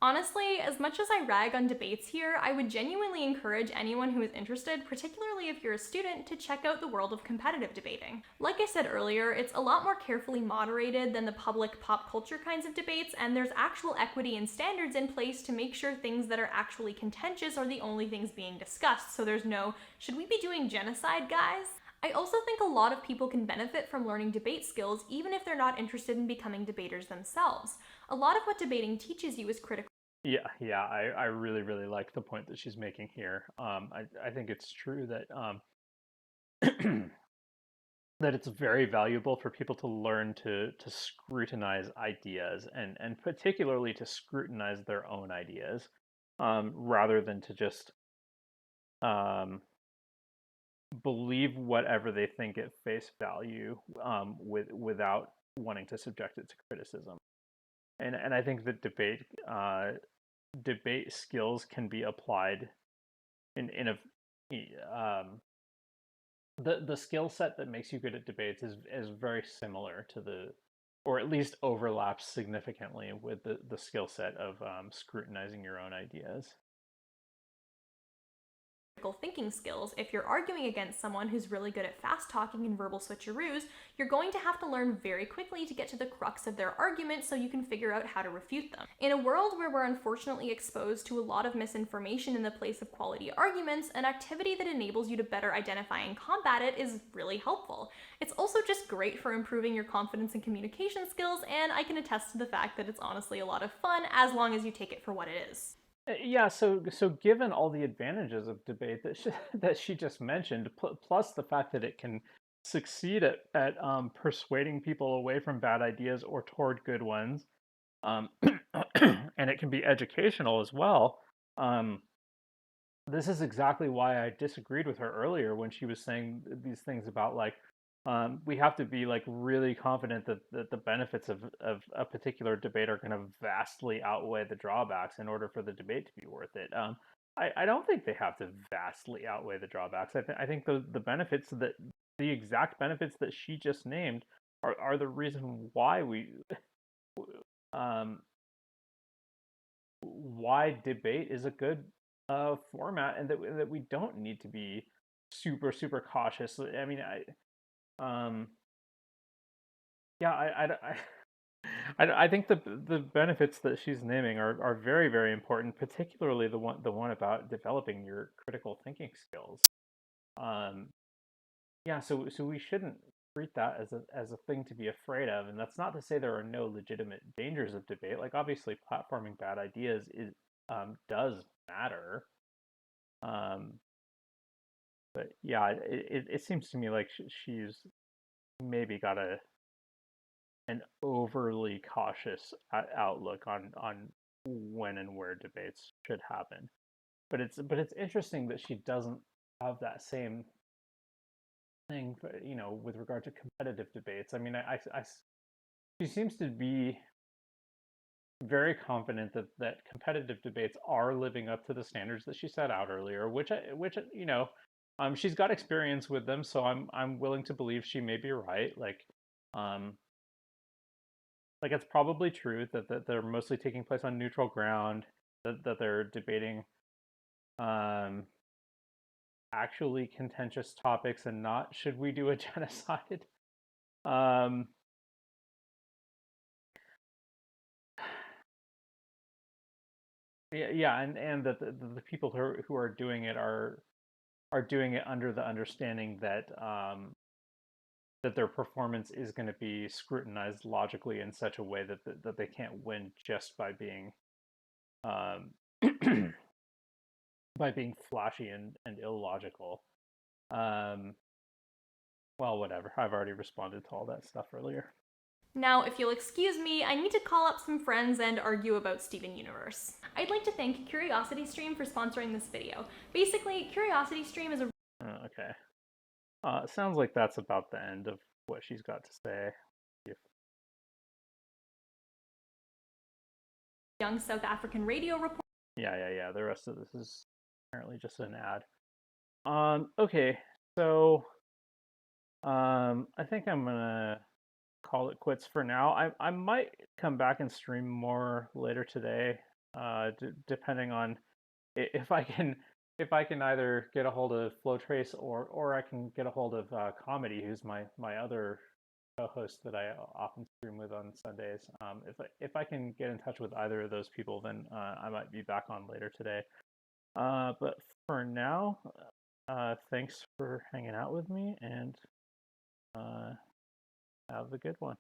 Honestly, as much as I rag on debates here, I would genuinely encourage anyone who is interested, particularly if you're a student, to check out the world of competitive debating. Like I said earlier, it's a lot more carefully moderated than the public pop culture kinds of debates, and there's actual equity and standards in place to make sure things that are actually contentious are the only things being discussed, so there's no, should we be doing genocide, guys? I also think a lot of people can benefit from learning debate skills even if they're not interested in becoming debaters themselves. A lot of what debating teaches you is critical. Yeah, I really, really like the point that she's making here. I think it's true that that it's very valuable for people to learn to scrutinize ideas and particularly to scrutinize their own ideas, rather than to just um, believe whatever they think at face value, without wanting to subject it to criticism. And I think that debate skills can be applied in a the skill set that makes you good at debates is very similar to or at least overlaps significantly with the skill set of scrutinizing your own ideas. Thinking skills. If you're arguing against someone who's really good at fast talking and verbal switcheroos, you're going to have to learn very quickly to get to the crux of their argument so you can figure out how to refute them. In a world where we're unfortunately exposed to a lot of misinformation in the place of quality arguments, an activity that enables you to better identify and combat it is really helpful. It's also just great for improving your confidence and communication skills, and I can attest to the fact that it's honestly a lot of fun as long as you take it for what it is. Yeah, so given all the advantages of debate that she just mentioned, plus the fact that it can succeed at persuading people away from bad ideas or toward good ones, and it can be educational as well. This is exactly why I disagreed with her earlier when she was saying these things about like we have to be like really confident that the benefits of a particular debate are going to vastly outweigh the drawbacks in order for the debate to be worth it. I don't think they have to vastly outweigh the drawbacks. I think the benefits the exact benefits that she just named are the reason why why debate is a good format, and that we don't need to be super cautious. I mean, um, yeah, I think the benefits that she's naming are very important, particularly the one about developing your critical thinking skills. Yeah, so we shouldn't treat that as a thing to be afraid of. And that's not to say there are no legitimate dangers of debate. Like obviously, platforming bad ideas does matter. But yeah, it seems to me like she's maybe got an overly cautious outlook on when and where debates should happen. But it's interesting that she doesn't have that same thing, with regard to competitive debates. I mean, she seems to be very confident that competitive debates are living up to the standards that she set out earlier, which she's got experience with them, so I'm willing to believe she may be right. Like it's probably true that they're mostly taking place on neutral ground, that they're debating actually contentious topics and not should we do a genocide. um yeah, and that the people who are doing it are doing it under the understanding that their performance is going to be scrutinized logically in such a way that they can't win just by being um by being flashy and illogical. um well, whatever, I've already responded to all that stuff earlier. Now, if you'll excuse me, I need to call up some friends and argue about Steven Universe. I'd like to thank CuriosityStream for sponsoring this video. Basically, CuriosityStream is a Okay. Sounds like that's about the end of what she's got to say. young South African radio reporter. Yeah. The rest of this is apparently just an ad. Okay, so I think I'm gonna call it quits for now. I might come back and stream more later today, depending on if I can either get a hold of Flowtrace or I can get a hold of Comedy, who's my other co-host that I often stream with on Sundays. If I can get in touch with either of those people, then I might be back on later today. But for now, thanks for hanging out with me, and have a good one.